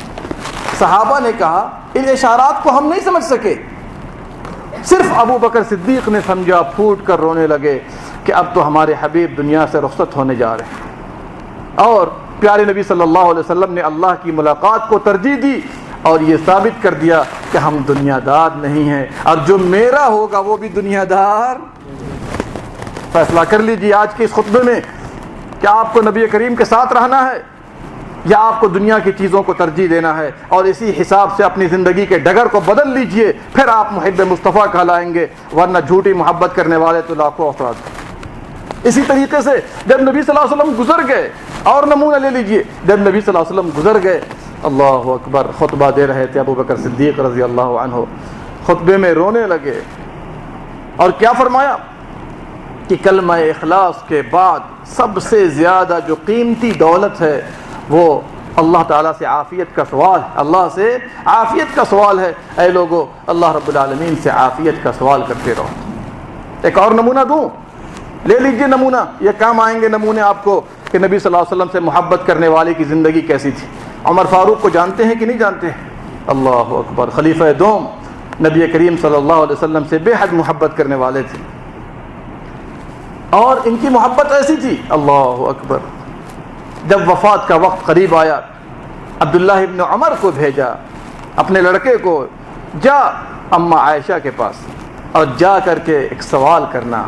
صحابہ نے کہا ان اشارات کو ہم نہیں سمجھ سکے. صرف ابو بکر صدیق نے سمجھا, پھوٹ کر رونے لگے کہ اب تو ہمارے حبیب دنیا سے رخصت ہونے جا رہے ہیں. اور پیارے نبی صلی اللہ علیہ وسلم نے اللہ کی ملاقات کو ترجیح دی اور یہ ثابت کر دیا کہ ہم دنیا دار نہیں ہیں, اور جو میرا ہوگا وہ بھی دنیا دار. فیصلہ کر لیجیے آج کے اس خطبے میں, کیا آپ کو نبی کریم کے ساتھ رہنا ہے یا آپ کو دنیا کی چیزوں کو ترجیح دینا ہے؟ اور اسی حساب سے اپنی زندگی کے ڈگر کو بدل لیجئے, پھر آپ محب مصطفیٰ کہلائیں گے, ورنہ جھوٹی محبت کرنے والے تو لاکھوں افراد ہیں. اسی طریقے سے جب نبی صلی اللہ علیہ وسلم گزر گئے, اور نمونہ لے لیجئے, جب نبی صلی اللہ علیہ وسلم گزر گئے, اللہ اکبر, خطبہ دے رہے تھے ابو بکر صدیق رضی اللہ عنہ, خطبے میں رونے لگے اور کیا فرمایا کہ کلمہ اخلاص کے بعد سب سے زیادہ جو قیمتی دولت ہے وہ اللہ تعالیٰ سے عافیت کا سوال ہے. اللہ سے عافیت کا سوال ہے. اے لوگو, اللہ رب العالمین سے عافیت کا سوال کرتے رہو. ایک اور نمونہ دوں, لے لیجئے نمونہ, یہ کام آئیں گے نمونے آپ کو کہ نبی صلی اللہ علیہ وسلم سے محبت کرنے والے کی زندگی کیسی تھی. عمر فاروق کو جانتے ہیں کہ نہیں جانتے ہیں؟ اللہ اکبر, خلیفہ دوم, نبی کریم صلی اللہ علیہ وسلم سے بے حد محبت کرنے والے تھے, اور ان کی محبت ایسی تھی, اللہ اکبر, جب وفات کا وقت قریب آیا, عبداللہ ابن عمر کو بھیجا, اپنے لڑکے کو, جا اماں عائشہ کے پاس اور جا کر کے ایک سوال کرنا.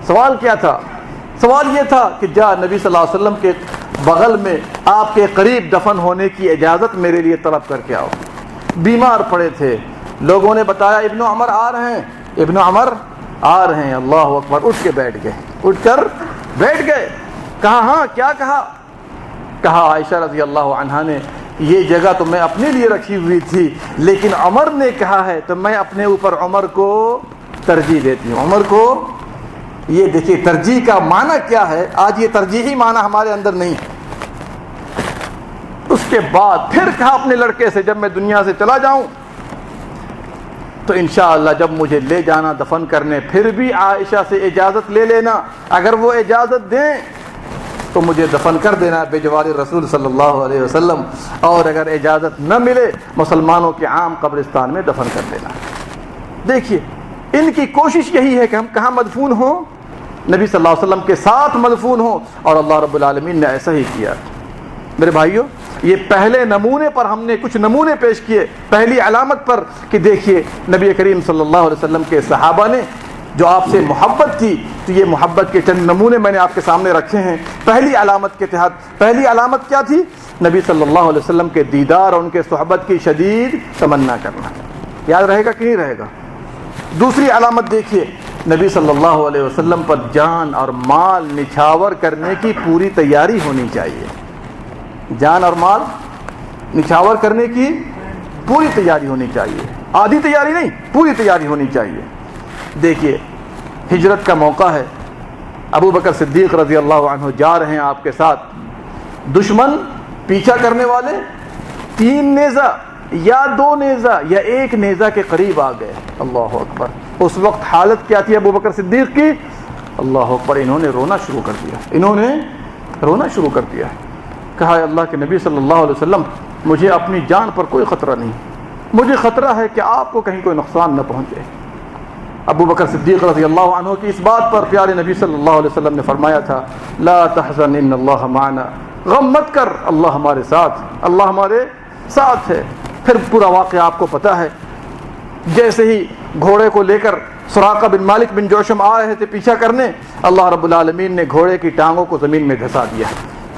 سوال کیا تھا؟ سوال یہ تھا کہ جا نبی صلی اللہ علیہ وسلم کے بغل میں آپ کے قریب دفن ہونے کی اجازت میرے لیے طلب کر کے آؤ. بیمار پڑے تھے, لوگوں نے بتایا ابن عمر آ رہے ہیں, ابن عمر آ رہے ہیں. اللہ اکبر, اٹھ کے بیٹھ گئے, اٹھ کر بیٹھ گئے. کہا ہاں کیا کہا؟ کہا عائشہ رضی اللہ عنہا نے یہ جگہ تو میں اپنے لیے رکھی ہوئی تھی, لیکن عمر نے کہا ہے تو میں اپنے اوپر عمر کو ترجیح دیتی ہوں. عمر کو, یہ دیکھیے ترجیح کا معنی کیا ہے. آج یہ ترجیحی معنی ہمارے اندر نہیں. اس کے بعد پھر کہا اپنے لڑکے سے جب میں دنیا سے چلا جاؤں تو انشاءاللہ جب مجھے لے جانا دفن کرنے, پھر بھی عائشہ سے اجازت لے لینا, اگر وہ اجازت دیں تو مجھے دفن کر دینا بے جوار رسول صلی اللہ علیہ وسلم, اور اگر اجازت نہ ملے مسلمانوں کے عام قبرستان میں دفن کر دینا. دیکھیے ان کی کوشش یہی ہے کہ ہم کہاں مدفون ہوں, نبی صلی اللہ علیہ وسلم کے ساتھ مدفون ہوں, اور اللہ رب العالمین نے ایسا ہی کیا. میرے بھائیوں, یہ پہلے نمونے پر ہم نے کچھ نمونے پیش کیے, پہلی علامت پر کہ دیکھیے نبی کریم صلی اللہ علیہ وسلم کے صحابہ نے جو آپ سے محبت کی, تو یہ محبت کے چند نمونے میں نے آپ کے سامنے رکھے ہیں. پہلی علامت کے تحت, پہلی علامت کیا تھی؟ نبی صلی اللہ علیہ وسلم کے دیدار اور ان کے صحبت کی شدید تمنا کرنا. یاد رہے گا کہ نہیں رہے گا؟ دوسری علامت دیکھیے, نبی صلی اللہ علیہ وسلم پر جان اور مال نچھاور کرنے کی پوری تیاری ہونی چاہیے. جان اور مال نچھاور کرنے کی پوری تیاری ہونی چاہیے, آدھی تیاری نہیں, پوری تیاری ہونی چاہیے. دیکھیے ہجرت کا موقع ہے, ابو بکر صدیق رضی اللہ عنہ جا رہے ہیں آپ کے ساتھ, دشمن پیچھا کرنے والے 3 نیزہ یا 2 نیزہ یا 1 نیزہ کے قریب آ گئے. اللہ اکبر. اس وقت حالت کیا تھی ابو بکر صدیق کی؟ اللہ اکبر, انہوں نے رونا شروع کر دیا, انہوں نے رونا شروع کر دیا. کہا اللہ کے نبی صلی اللہ علیہ وسلم, مجھے اپنی جان پر کوئی خطرہ نہیں, مجھے خطرہ ہے کہ آپ کو کہیں کوئی نقصان نہ پہنچے. ابو بکر صدیق رضی اللہ عنہ کی اس بات پر پیارے نبی صلی اللہ علیہ وسلم نے فرمایا تھا, لا تحزن ان اللہ معنا, غم مت کر, اللہ ہمارے ساتھ, اللہ ہمارے ساتھ ہے. پھر پورا واقعہ آپ کو پتہ ہے. جیسے ہی گھوڑے کو لے کر سراقہ بن مالک بن جوشم آ رہے تھے پیچھا کرنے, اللہ رب العالمین نے گھوڑے کی ٹانگوں کو زمین میں دھسا دیا,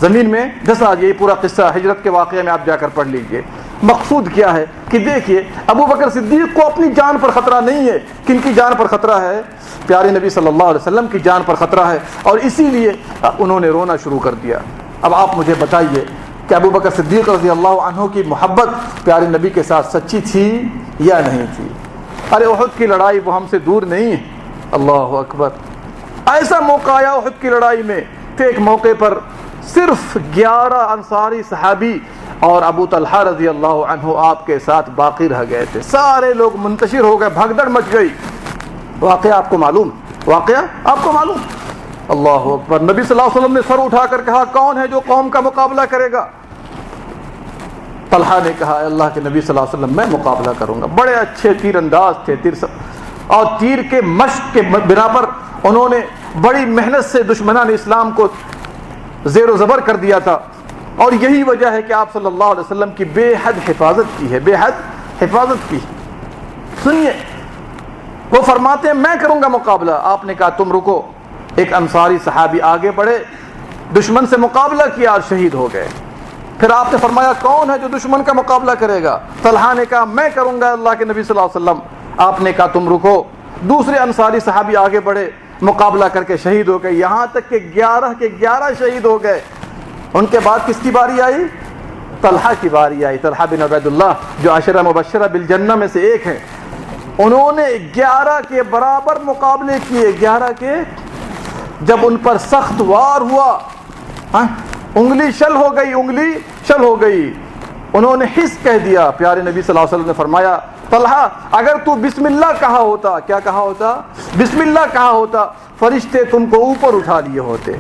زمین میں دھسا دیا. یہ پورا قصہ ہجرت کے واقعے میں آپ جا کر پڑھ لیجئے. مقصود کیا ہے کہ دیکھیے ابو بکر صدیق کو اپنی جان پر خطرہ نہیں ہے. کن کی جان پر خطرہ ہے؟ پیارے نبی صلی اللہ علیہ وسلم کی جان پر خطرہ ہے, اور اسی لیے انہوں نے رونا شروع کر دیا. اب آپ مجھے بتائیے کہ ابو بکر صدیق رضی اللہ عنہ کی محبت پیارے نبی کے ساتھ سچی تھی یا نہیں تھی؟ ارے احد کی لڑائی وہ ہم سے دور نہیں ہے. اللہ اکبر. ایسا موقع آیا احد کی لڑائی میں کہ ایک موقع پر صرف 11 انصاری صحابی اور ابو طلحہ رضی اللہ عنہ آپ کے ساتھ باقی رہ گئے تھے. سارے لوگ منتشر ہو گئے, بھگدڑ مچ گئی. واقعہ آپ کو معلوم, واقعہ آپ کو معلوم. اللہ اکبر. نبی صلی اللہ علیہ وسلم نے سر اٹھا کر کہا کون ہے جو قوم کا مقابلہ کرے گا؟ طلحہ نے کہا اے اللہ کے نبی صلی اللہ علیہ وسلم میں مقابلہ کروں گا. بڑے اچھے تیر انداز تھے, اور تیر کے مشق کے بنا پر انہوں نے بڑی محنت سے دشمنان اسلام کو زیر و زبر کر دیا تھا. اور یہی وجہ ہے کہ آپ صلی اللہ علیہ وسلم کی بے حد حفاظت کی ہے, بے حد حفاظت کی. سنیے, وہ فرماتے ہیں میں کروں گا مقابلہ. آپ نے کہا تم رکو. ایک انصاری صحابی آگے بڑھے, دشمن سے مقابلہ کیا اور شہید ہو گئے. پھر آپ نے فرمایا کون ہے جو دشمن کا مقابلہ کرے گا؟ طلحہ نے کہا میں کروں گا اللہ کے نبی صلی اللہ علیہ وسلم. آپ نے کہا تم رکو. دوسرے انصاری صحابی آگے بڑھے, مقابلہ کر کے شہید ہو گئے. یہاں تک کہ 11 کے 11 شہید ہو گئے. ان کے بعد کس کی باری آئی؟ طلحہ کی باری آئی. طلحہ بن عبید اللہ جو عشرہ مبشرہ بالجنہ میں سے ایک ہیں, انہوں نے 11 کے برابر مقابلے کیے. 11 کے. جب ان پر سخت وار ہوا, انگلی شل ہو گئی, انگلی شل ہو گئی, انہوں نے حس کہہ دیا. پیارے نبی صلی اللہ علیہ وسلم نے فرمایا طلحہ اگر تو بسم اللہ کہا ہوتا, کیا کہا ہوتا؟ بسم اللہ کہا ہوتا, فرشتے تم کو اوپر اٹھا لیے ہوتے.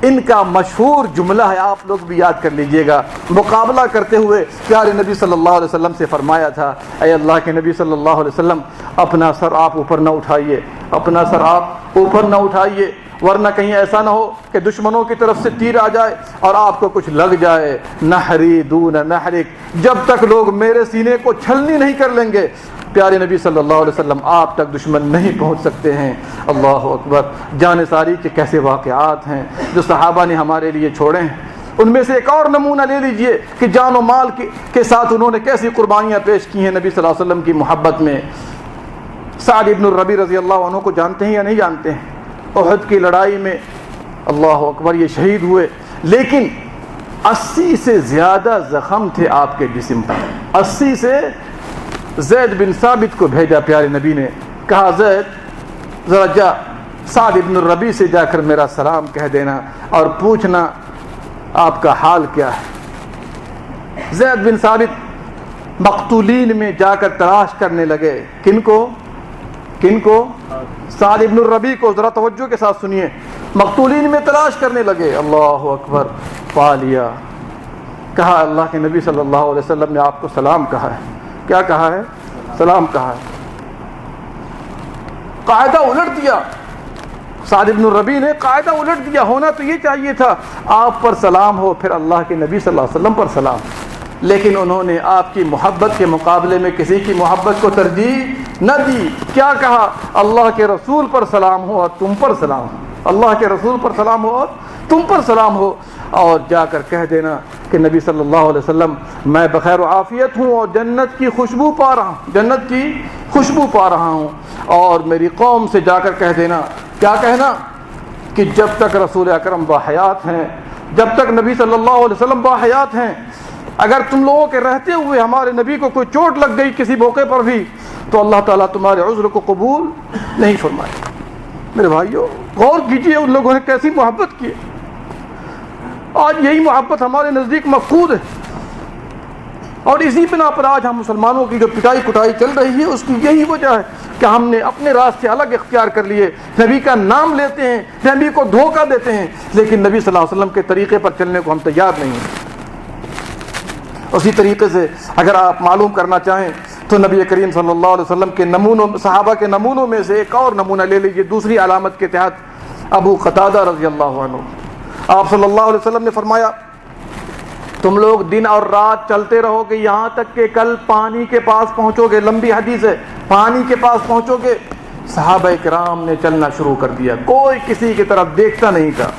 ان کا مشہور جملہ ہے, آپ لوگ بھی یاد کر لیجئے گا. مقابلہ کرتے ہوئے پیارے نبی صلی اللہ علیہ وسلم سے فرمایا تھا اے اللہ کے نبی صلی اللہ علیہ وسلم اپنا سر آپ اوپر نہ اٹھائیے, اپنا سر آپ اوپر نہ اٹھائیے, ورنہ کہیں ایسا نہ ہو کہ دشمنوں کی طرف سے تیر آ جائے اور آپ کو کچھ لگ جائے. نحری دون نحرک, جب تک لوگ میرے سینے کو چھلنی نہیں کر لیں گے پیارے نبی صلی اللہ علیہ وسلم آپ تک دشمن نہیں پہنچ سکتے ہیں. اللہ اکبر. جان ساری کے کیسے واقعات ہیں جو صحابہ نے ہمارے لیے چھوڑے ہیں. ان میں سے ایک اور نمونہ لے لیجئے کہ جان و مال کے ساتھ انہوں نے کیسی قربانیاں پیش کی ہیں نبی صلی اللہ علیہ وسلم کی محبت میں. سعد ابن الربیع رضی اللہ عنہ کو جانتے ہیں یا نہیں جانتے ہیں؟ احد کی لڑائی میں اللہ اکبر یہ شہید ہوئے, لیکن 80 سے زیادہ زخم تھے آپ کے جسم پر. 80 سے. زید بن ثابت کو بھیجا پیارے نبی نے, کہا زید ذرا جا سعد ابن الربیع سے جا کر میرا سلام کہہ دینا اور پوچھنا آپ کا حال کیا ہے. زید بن ثابت مقتولین میں جا کر تلاش کرنے لگے. کن کو؟ کن کو؟ سعد ابن الربیع کو. ذرا توجہ کے ساتھ سنیے. مقتولین میں تلاش کرنے لگے. اللہ اکبر. پا لیا. کہا اللہ کے نبی صلی اللہ علیہ وسلم نے آپ کو سلام کہا ہے. کیا کہا ہے؟ سلام کہا ہے. قاعدہ الٹ دیا. سعد ابن الربیع نے قاعدہ الٹ دیا. ہونا تو یہ چاہیے تھا آپ پر سلام ہو پھر اللہ کے نبی صلی اللہ علیہ وسلم پر سلام, لیکن انہوں نے آپ کی محبت کے مقابلے میں کسی کی محبت کو ترجیح نہ دی. کیا کہا؟ اللہ کے رسول پر سلام ہو اور تم پر سلام ہو. اللہ کے رسول پر سلام ہو اور تم پر سلام ہو. اور جا کر کہہ دینا کہ نبی صلی اللہ علیہ وسلم میں بخیر و عافیت ہوں اور جنت کی خوشبو پا رہا ہوں, جنت کی خوشبو پا رہا ہوں. اور میری قوم سے جا کر کہہ دینا, کیا کہنا؟ کہ جب تک رسول اکرم باحیات ہیں, جب تک نبی صلی اللہ علیہ وسلم باحیات ہیں, اگر تم لوگوں کے رہتے ہوئے ہمارے نبی کو کوئی چوٹ لگ گئی کسی موقع پر بھی تو اللہ تعالیٰ تمہارے عذر کو قبول نہیں فرمائے. میرے بھائیو غور کیجئے ان لوگوں نے کیسی محبت کی. آج یہی محبت ہمارے نزدیک مفقود ہے, اور اسی بنا پر آج ہم مسلمانوں کی جو پٹائی کٹائی چل رہی ہے اس کی یہی وجہ ہے کہ ہم نے اپنے راستے الگ اختیار کر لیے. نبی کا نام لیتے ہیں, نبی کو دھوکہ دیتے ہیں, لیکن نبی صلی اللہ علیہ وسلم کے طریقے پر چلنے کو ہم تیار نہیں ہیں. اسی طریقے سے اگر آپ معلوم کرنا چاہیں تو نبی کریم صلی اللہ علیہ وسلم کے نمونوں, صحابہ کے نمونوں میں سے ایک اور نمونہ لے لیجیے دوسری علامت کے تحت. ابو قتادہ رضی اللہ عنہ, آپ صلی اللہ علیہ وسلم نے فرمایا تم لوگ دن اور رات چلتے رہو گے یہاں تک کہ کل پانی کے پاس پہنچو گے. لمبی حدیث ہے. پانی کے پاس پہنچو گے. صحابہ کرام نے چلنا شروع کر دیا, کوئی کسی کی طرف دیکھتا نہیں تھا.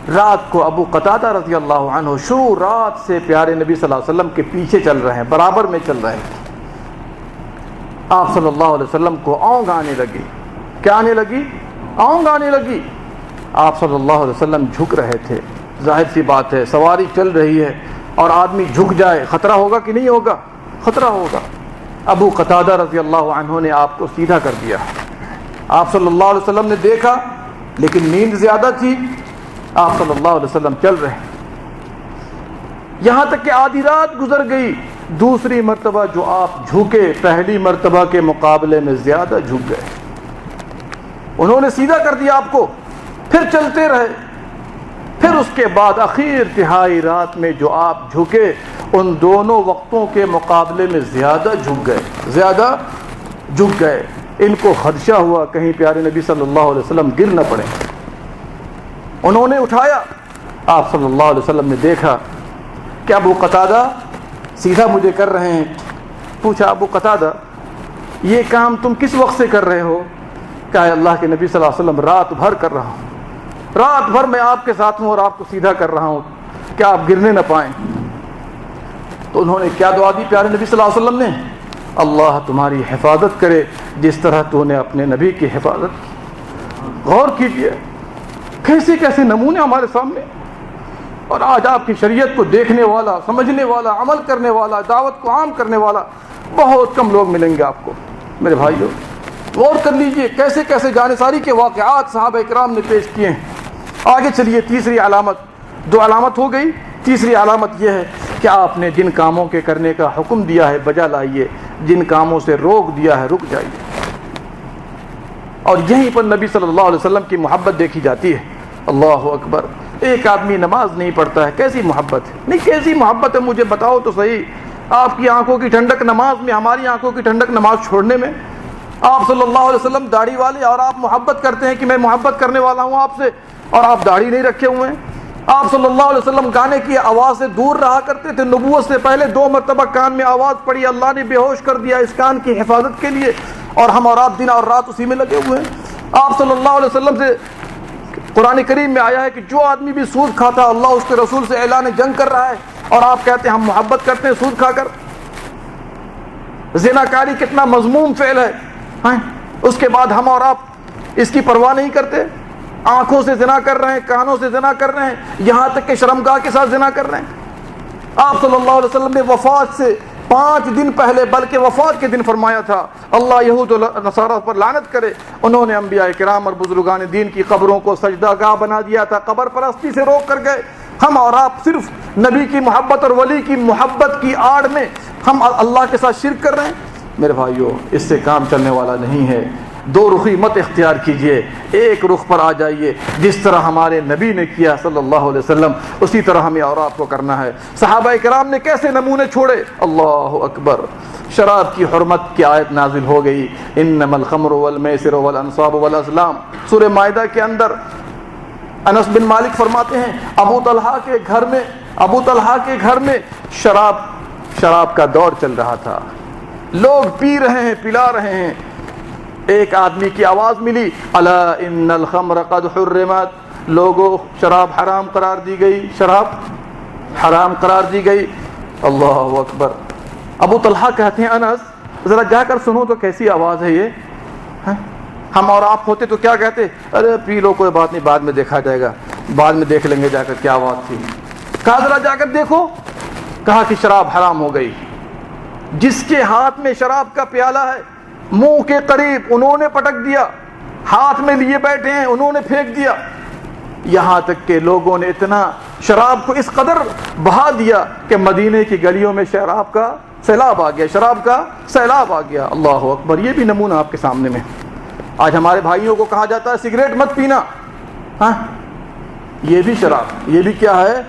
رات کو ابو قتادہ رضی اللہ عنہ شروع رات سے پیارے نبی صلی اللہ علیہ وسلم کے پیچھے چل رہے ہیں, برابر میں چل رہے ہیں. آپ صلی اللہ علیہ وسلم کو اونگ آنے لگی. کیا آنے لگی؟ اونگ آنے لگی. آپ صلی اللہ علیہ وسلم جھک رہے تھے. ظاہر سی بات ہے سواری چل رہی ہے اور آدمی جھک جائے خطرہ ہوگا کہ نہیں ہوگا؟ خطرہ ہوگا. ابو قتادہ رضی اللہ عنہ نے آپ کو سیدھا کر دیا. آپ صلی اللہ علیہ وسلم نے دیکھا لیکن نیند زیادہ تھی. آپ صلی اللہ علیہ وسلم چل رہے یہاں تک کہ آدھی رات گزر گئی. دوسری مرتبہ جو آپ جھکے پہلی مرتبہ کے مقابلے میں زیادہ جھک گئے. انہوں نے سیدھا کر دیا آپ کو. پھر چلتے رہے. پھر اس کے بعد اخیر تہائی رات میں جو آپ جھکے ان دونوں وقتوں کے مقابلے میں زیادہ جھک گئے. ان کو خدشہ ہوا کہیں پیارے نبی صلی اللہ علیہ وسلم گر نہ پڑے. انہوں نے اٹھایا. آپ صلی اللہ علیہ وسلم نے دیکھا کہ ابو قتادہ سیدھا مجھے کر رہے ہیں. پوچھا ابو قتادہ یہ کام تم کس وقت سے کر رہے ہو؟ کہا اللہ کے نبی صلی اللہ علیہ وسلم رات بھر کر رہا ہوں. رات بھر میں آپ کے ساتھ ہوں اور آپ کو سیدھا کر رہا ہوں کہ آپ گرنے نہ پائیں. تو انہوں نے کیا دعا دی پیارے نبی صلی اللہ علیہ وسلم نے؟ اللہ تمہاری حفاظت کرے جس طرح تو نے اپنے نبی کی حفاظت کی. غور کیجیے کیسے کیسے نمونے ہمارے سامنے. اور آج آپ کی شریعت کو دیکھنے والا, سمجھنے والا, عمل کرنے والا, دعوت کو عام کرنے والا بہت کم لوگ ملیں گے آپ کو. میرے بھائیو غور کر لیجئے کیسے کیسے جانثاری کے واقعات صحابہ اکرام نے پیش کیے ہیں. آگے چلیے. تیسری علامت, 2 علامت ہو گئی. تیسری علامت یہ ہے کہ آپ نے جن کاموں کے کرنے کا حکم دیا ہے بجا لائیے, جن کاموں سے روک دیا ہے رک جائیے. اور یہیں پر نبی صلی اللہ علیہ وسلم کی محبت دیکھی جاتی ہے. اللہ اکبر. ایک آدمی نماز نہیں پڑھتا ہے, کیسی محبت ہے؟ نہیں کیسی محبت ہے مجھے بتاؤ تو صحیح. آپ کی آنکھوں کی ٹھنڈک نماز میں, ہماری آنکھوں کی ٹھنڈک نماز چھوڑنے میں. آپ صلی اللہ علیہ وسلم داڑھی والے اور آپ محبت کرتے ہیں کہ میں محبت کرنے والا ہوں آپ سے, اور آپ داڑھی نہیں رکھے ہوئے ہیں. آپ صلی اللہ علیہ وسلم گانے کی آواز سے دور رہا کرتے تھے. نبوت سے پہلے 2 مرتبہ کان میں آواز پڑی, اللہ نے بے ہوش کر دیا اس کان کی حفاظت کے لیے, اور ہم اور آپ دن اور رات اسی میں لگے ہوئے ہیں. آپ صلی اللہ علیہ وسلم سے قرآن کریم میں آیا ہے کہ جو آدمی بھی سود کھاتا اللہ اس کے رسول سے اعلان جنگ کر رہا ہے, اور آپ کہتے ہیں ہم محبت کرتے ہیں سود کھا کر. زناکاری کتنا مذموم فعل ہے. اس کے بعد ہم اور آپ اس کی پرواہ نہیں کرتے. آنکھوں سے زنا کر رہے ہیں, کانوں سے زنا کر رہے ہیں, یہاں تک کہ شرمگاہ کے ساتھ زنا کر رہے ہیں. آپ صلی اللہ علیہ وسلم نے وفات سے 5 دن پہلے, بلکہ وفات کے دن فرمایا تھا اللہ یہود و نصارہ پر لعنت کرے, انہوں نے انبیاء کرام اور بزرگان دین کی قبروں کو سجدہ گاہ بنا دیا تھا, قبر پرستی سے روک کر گئے. ہم اور آپ صرف نبی کی محبت اور ولی کی محبت کی آڑ میں ہم اللہ کے ساتھ شرک کر رہے ہیں. میرے بھائیو اس سے کام چلنے والا نہیں ہے. 2 رخی مت اختیار کیجئے, ایک رخ پر آ جائیے. جس طرح ہمارے نبی نے کیا صلی اللہ علیہ وسلم اسی طرح ہمیں اور آپ کو کرنا ہے. صحابہ کرام نے کیسے نمونے چھوڑے. اللہ اکبر. شراب کی حرمت کی آیت نازل ہو گئی, انما الخمر والمیسر والانصاب والازلام. سورہ مائدہ کے اندر انس بن مالک فرماتے ہیں ابو طلحہ کے گھر میں شراب کا دور چل رہا تھا. لوگ پی رہے ہیں, پلا رہے ہیں. ایک آدمی کی آواز ملی الا ان الخمر قد حرمت. لوگوں شراب حرام قرار دی گئی, شراب حرام قرار دی گئی. اللہ اکبر. ابو طلحہ کہتے ہیں انس ذرا جا کر سنو تو کیسی آواز ہے یہ. ہم اور آپ ہوتے تو کیا کہتے, ارے پی لو کوئی بات نہیں, بعد میں دیکھا جائے گا, بعد میں دیکھ لیں گے جا کر کیا آواز تھی. کہا ذرا جا کر دیکھو. کہا کہ شراب حرام ہو گئی. جس کے ہاتھ میں شراب کا پیالہ ہے منہ کے قریب انہوں نے پٹک دیا, ہاتھ میں لیے بیٹھے ہیں انہوں نے پھینک دیا. یہاں تک کہ لوگوں نے اتنا شراب کو اس قدر بہا دیا کہ مدینے کی گلیوں میں شراب کا سیلاب آ گیا, شراب کا سیلاب آ گیا. اللہ اکبر. یہ بھی نمونہ آپ کے سامنے میں. آج ہمارے بھائیوں کو کہا جاتا ہے سگریٹ مت پینا, ہاں یہ بھی شراب, یہ بھی کیا ہے,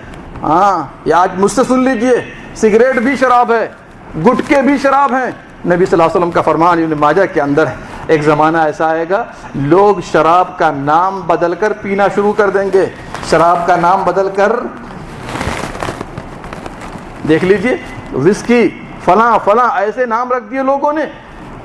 ہاں یہ آج مجھ سے سن لیجئے, سگریٹ بھی شراب ہے, گٹکے بھی شراب ہیں. نبی صلی اللہ علیہ وسلم کا فرمان ابن ماجہ کے اندر ہے ایک زمانہ ایسا آئے گا لوگ شراب کا نام بدل کر پینا شروع کر دیں گے. شراب کا نام بدل کر دیکھ لیجئے, وسکی فلاں فلاں ایسے نام رکھ دیے لوگوں نے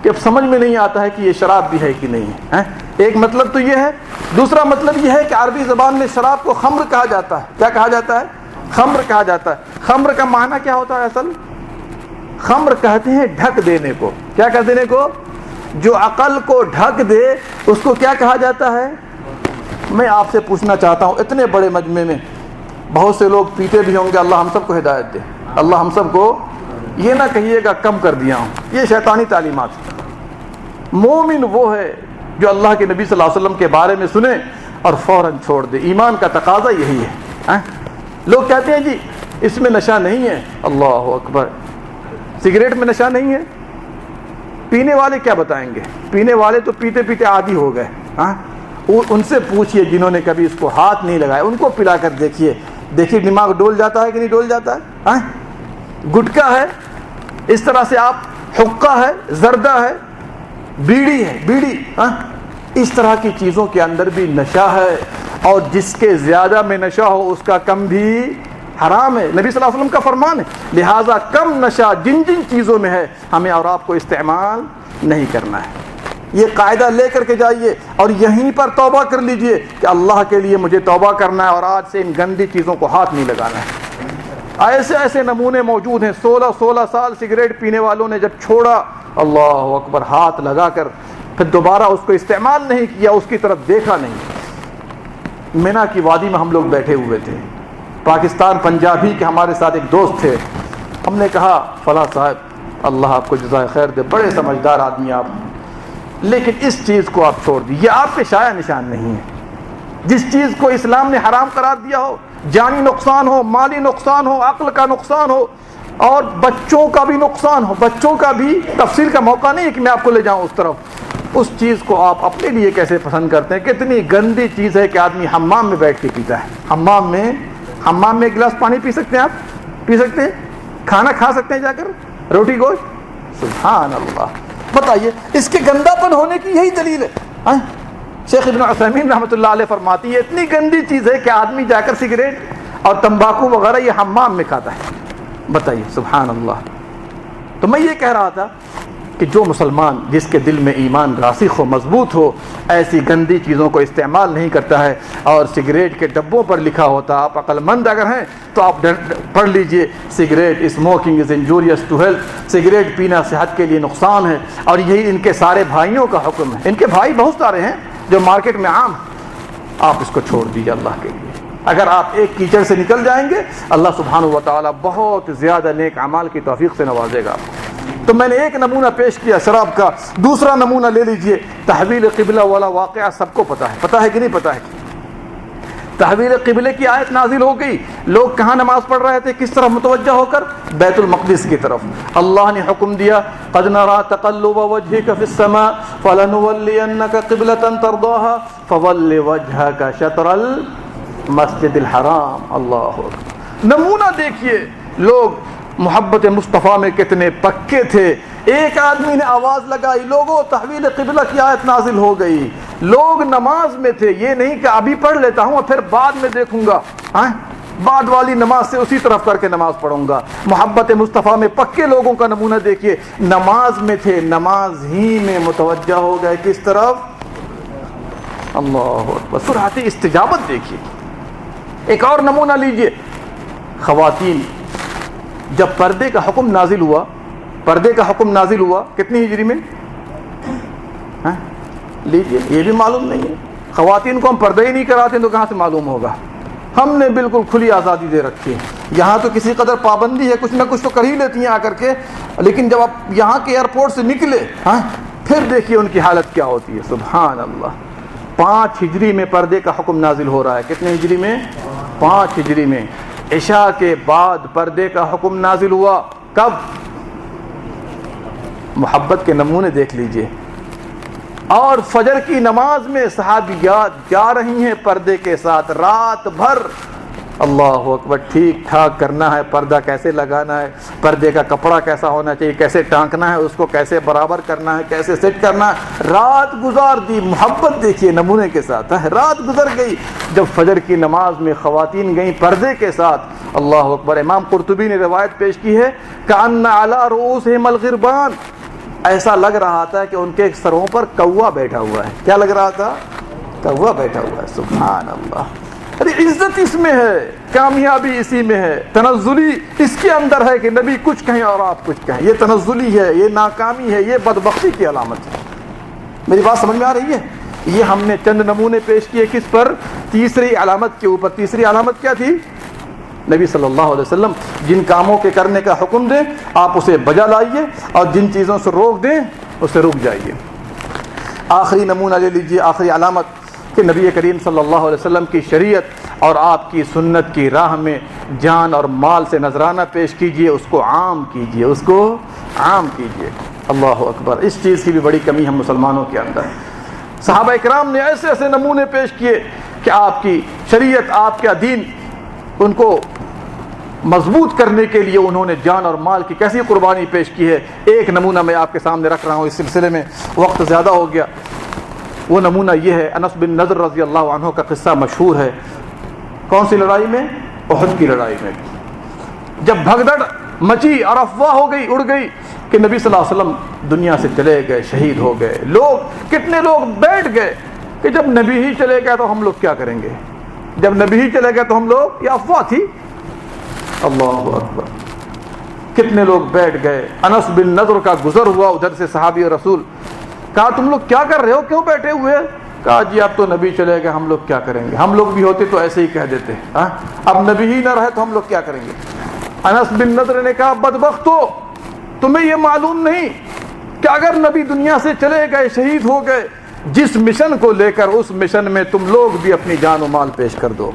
کہ اب سمجھ میں نہیں آتا ہے کہ یہ شراب بھی ہے کہ نہیں ہے. ایک مطلب تو یہ ہے. دوسرا مطلب یہ ہے کہ عربی زبان میں شراب کو خمر کہا جاتا ہے. کیا کہا جاتا ہے؟ خمر کہا جاتا ہے. خمر کا معنی کیا ہوتا ہے اصل؟ خمر کہتے ہیں ڈھک دینے کو. کیا کہہ دینے کو؟ جو عقل کو ڈھک دے اس کو کیا کہا جاتا ہے؟ میں آپ سے پوچھنا چاہتا ہوں, اتنے بڑے مجمع میں بہت سے لوگ پیتے بھی ہوں گے, اللہ ہم سب کو ہدایت دے, اللہ ہم سب کو یہ نہ کہیے گا کم کر دیا ہوں، یہ شیطانی تعلیمات ہے۔ مومن وہ ہے جو اللہ کے نبی صلی اللہ علیہ وسلم کے بارے میں سنے اور فوراً چھوڑ دے۔ ایمان کا تقاضا یہی ہے۔ لوگ کہتے ہیں جی اس میں نشہ نہیں ہے، اللہ اکبر، سگریٹ میں نشہ نہیں ہے، پینے والے کیا بتائیں گے؟ پینے والے تو پیتے پیتے عادی ہو گئے۔ ان سے پوچھئے جنہوں نے کبھی اس کو ہاتھ نہیں لگایا، ان کو پلا کر دیکھیے دماغ ڈول جاتا ہے کہ نہیں ڈول جاتا ہے؟ گٹکا ہے، اس طرح سے آپ حقہ ہے، زردہ ہے، بیڑی ہے، بیڑی، اس طرح کی چیزوں کے اندر بھی نشہ ہے، اور جس کے زیادہ میں نشہ ہو اس کا کم بھی حرام ہے۔ نبی صلی اللہ علیہ وسلم کا فرمان ہے، لہٰذا کم نشہ جن جن چیزوں میں ہے ہمیں اور آپ کو استعمال نہیں کرنا ہے۔ یہ قاعدہ لے کر کے جائیے اور یہیں پر توبہ کر لیجئے کہ اللہ کے لیے مجھے توبہ کرنا ہے اور آج سے ان گندی چیزوں کو ہاتھ نہیں لگانا ہے۔ ایسے ایسے نمونے موجود ہیں، 16 سال سگریٹ پینے والوں نے جب چھوڑا، اللہ اکبر، ہاتھ لگا کر پھر دوبارہ اس کو استعمال نہیں کیا، اس کی طرف دیکھا نہیں۔ مینا کی وادی میں ہم لوگ بیٹھے ہوئے تھے، پاکستان پنجابی کے ہمارے ساتھ ایک دوست تھے، ہم نے کہا فلاں صاحب اللہ آپ کو جزائے خیر دے، بڑے سمجھدار آدمی آپ، لیکن اس چیز کو آپ چھوڑ دیجیے، یہ آپ کے شایع نشان نہیں ہے۔ جس چیز کو اسلام نے حرام قرار دیا ہو، جانی نقصان ہو، مالی نقصان ہو، عقل کا نقصان ہو، اور بچوں کا بھی نقصان ہو، بچوں کا بھی، تفصیل کا موقع نہیں ہے کہ میں آپ کو لے جاؤں اس طرف، اس چیز کو آپ اپنے لیے کیسے پسند کرتے ہیں؟ کتنی گندی چیز ہے کہ آدمی حمام میں بیٹھ کے پیتا ہے۔ حمام میں ایک گلاس پانی پی سکتے ہیں آپ؟ پی سکتے ہیں؟ کھانا کھا سکتے ہیں جا کر، روٹی گوشت؟ سبحان اللہ، بتائیے اس کے گندا پن ہونے کی یہی دلیل ہے۔ شیخ ابن عثیمین رحمۃ اللہ علیہ فرماتی ہے اتنی گندی چیز ہے کہ آدمی جا کر سگریٹ اور تمباکو وغیرہ یہ حمام میں کھاتا ہے، بتائیے سبحان اللہ۔ تو میں یہ کہہ رہا تھا کہ جو مسلمان جس کے دل میں ایمان راسخ ہو، مضبوط ہو، ایسی گندی چیزوں کو استعمال نہیں کرتا ہے۔ اور سگریٹ کے ڈبوں پر لکھا ہوتا، آپ عقل مند اگر ہیں تو آپ پڑھ لیجئے، cigarette smoking is injurious to health, cigarette پینا صحت کے لیے نقصان ہے، اور یہی ان کے سارے بھائیوں کا حکم ہے۔ ان کے بھائی بہت سارے ہیں جو مارکیٹ میں عام، آپ اس کو چھوڑ دیجئے اللہ کے لیے۔ اگر آپ ایک کیچڑ سے نکل جائیں گے، اللہ سبحانہ و تعالیٰ بہت زیادہ نیک اعمال کی توفیق سے نوازے گا۔ تو میں نے ایک نمونہ پیش کیا شراب کا، دوسرا نمونہ لے لیجئے تحویل قبلہ والا واقعہ، سب کو پتہ ہے کہ نہیں پتہ ہے؟ تحویل قبلے کی آیت نازل ہو گئی، لوگ کہاں نماز پڑھ رہے تھے، کس طرف متوجہ ہو کر؟ بیت المقدس کی طرف۔ اللہ نے حکم دیا، قد نرى تقلب وجهك في السماء فلنولينك قبلة ترضاها فول وجهك شطر المسجد الحرام۔ اللہ اکبر، نمونہ دیکھیے، لوگ محبت مصطفیٰ میں کتنے پکے تھے۔ ایک آدمی نے آواز لگائی، لوگوں تحویل قبلہ کی آیت نازل ہو گئی، لوگ نماز میں تھے، یہ نہیں کہ ابھی پڑھ لیتا ہوں اور پھر بعد میں دیکھوں گا، بعد والی نماز سے اسی طرف کر کے نماز پڑھوں گا۔ محبت مصطفیٰ میں پکے لوگوں کا نمونہ دیکھیے، نماز میں تھے، نماز ہی میں متوجہ ہو گئے، کس طرف؟ اللہ اکبر، سرعت استجابت دیکھیے۔ ایک اور نمونہ لیجئے، خواتین، جب پردے کا حکم نازل ہوا، پردے کا حکم نازل ہوا کتنی ہجری میں؟ لیجئے، یہ بھی معلوم نہیں ہے۔ خواتین کو ہم پردہ ہی نہیں کراتے تو کہاں سے معلوم ہوگا؟ ہم نے بالکل کھلی آزادی دے رکھی ہے۔ یہاں تو کسی قدر پابندی ہے، کچھ نہ کچھ تو کر ہی لیتی ہیں آ کر کے، لیکن جب آپ یہاں کے ایئرپورٹ سے نکلے پھر دیکھیے ان کی حالت کیا ہوتی ہے۔ سبحان اللہ، 5 ہجری میں پردے کا حکم نازل ہو رہا ہے۔ کتنے ہجری میں؟ 5 ہجری میں۔ عشاء کے بعد پردے کا حکم نازل ہوا، کب؟ محبت کے نمونے دیکھ لیجئے۔ اور فجر کی نماز میں صحابیات جا رہی ہیں پردے کے ساتھ، رات بھر اللہ اکبر، ٹھیک ٹھاک کرنا ہے، پردہ کیسے لگانا ہے، پردے کا کپڑا کیسا ہونا چاہیے، کیسے ٹانکنا ہے، اس کو کیسے برابر کرنا ہے، کیسے سیٹ کرنا ہے، رات گزار دی۔ محبت دیکھیے نمونے کے ساتھ، رات گزر گئی۔ جب فجر کی نماز میں خواتین گئیں پردے کے ساتھ، اللہ اکبر، امام قرطبی نے روایت پیش کی ہے، کأن علی رؤوسہم الغربان، ایسا لگ رہا تھا کہ ان کے سروں پر کوا بیٹھا ہوا ہے۔ کیا لگ رہا تھا؟ کوا بیٹھا ہوا ہے۔ سبحان اللہ، ارے عزت اس میں ہے، کامیابی اسی میں ہے، تنزلی اس کے اندر ہے کہ نبی کچھ کہیں اور آپ کچھ کہیں، یہ تنزلی ہے، یہ ناکامی ہے، یہ بدبختی کی علامت ہے۔ میری بات سمجھ میں آ رہی ہے؟ یہ ہم نے چند نمونے پیش کیے، کس پر؟ تیسری علامت کے اوپر۔ تیسری علامت کیا تھی؟ نبی صلی اللہ علیہ وسلم جن کاموں کے کرنے کا حکم دیں آپ اسے بجا لائیے، اور جن چیزوں سے روک دیں اسے رک جائیے۔ آخری نمونہ لے لیجیے، آخری علامت کہ نبی کریم صلی اللہ علیہ وسلم کی شریعت اور آپ کی سنت کی راہ میں جان اور مال سے نذرانہ پیش کیجیے، اس کو عام کیجیے، اس کو عام کیجیے۔ اللہ اکبر، اس چیز کی بھی بڑی کمی ہم مسلمانوں کے اندر۔ صحابہ کرام نے ایسے ایسے نمونے پیش کیے کہ آپ کی شریعت، آپ کا دین، ان کو مضبوط کرنے کے لیے انہوں نے جان اور مال کی کیسی قربانی پیش کی ہے۔ ایک نمونہ میں آپ کے سامنے رکھ رہا ہوں، اس سلسلے میں وقت زیادہ ہو گیا۔ وہ نمونہ یہ ہے، انس بن نضر رضی اللہ عنہ کا قصہ مشہور ہے۔ کون سی لڑائی میں؟ احد کی لڑائی میں، جب بھگدڑ مچی اور افواہ ہو گئی، اڑ گئی کہ نبی صلی اللہ علیہ وسلم دنیا سے چلے گئے، شہید ہو گئے، کتنے لوگ بیٹھ گئے کہ جب نبی ہی چلے گئے تو ہم لوگ کیا کریں گے، جب نبی ہی چلے گئے تو ہم لوگ، یہ افواہ تھی۔ اللہ اکبر، کتنے لوگ بیٹھ گئے۔ انس بن نضر کا گزر ہوا ادھر سے صحابی اور رسول، کہا تم لوگ کیا کر رہے ہو، کیوں بیٹھے ہوئے؟ کہا جی اب تو نبی چلے گئے، ہم لوگ کیا کریں گے، ہم لوگ بھی ہوتے تو ایسے ہی کہہ دیتے، اب نبی ہی نہ رہے تو ہم لوگ کیا کریں گے۔ انس بن نضر نے کہا بدبختو، تمہیں یہ معلوم نہیں کہ اگر نبی دنیا سے چلے گئے، شہید ہو گئے، جس مشن کو لے کر اس مشن میں تم لوگ بھی اپنی جان و مال پیش کر دو۔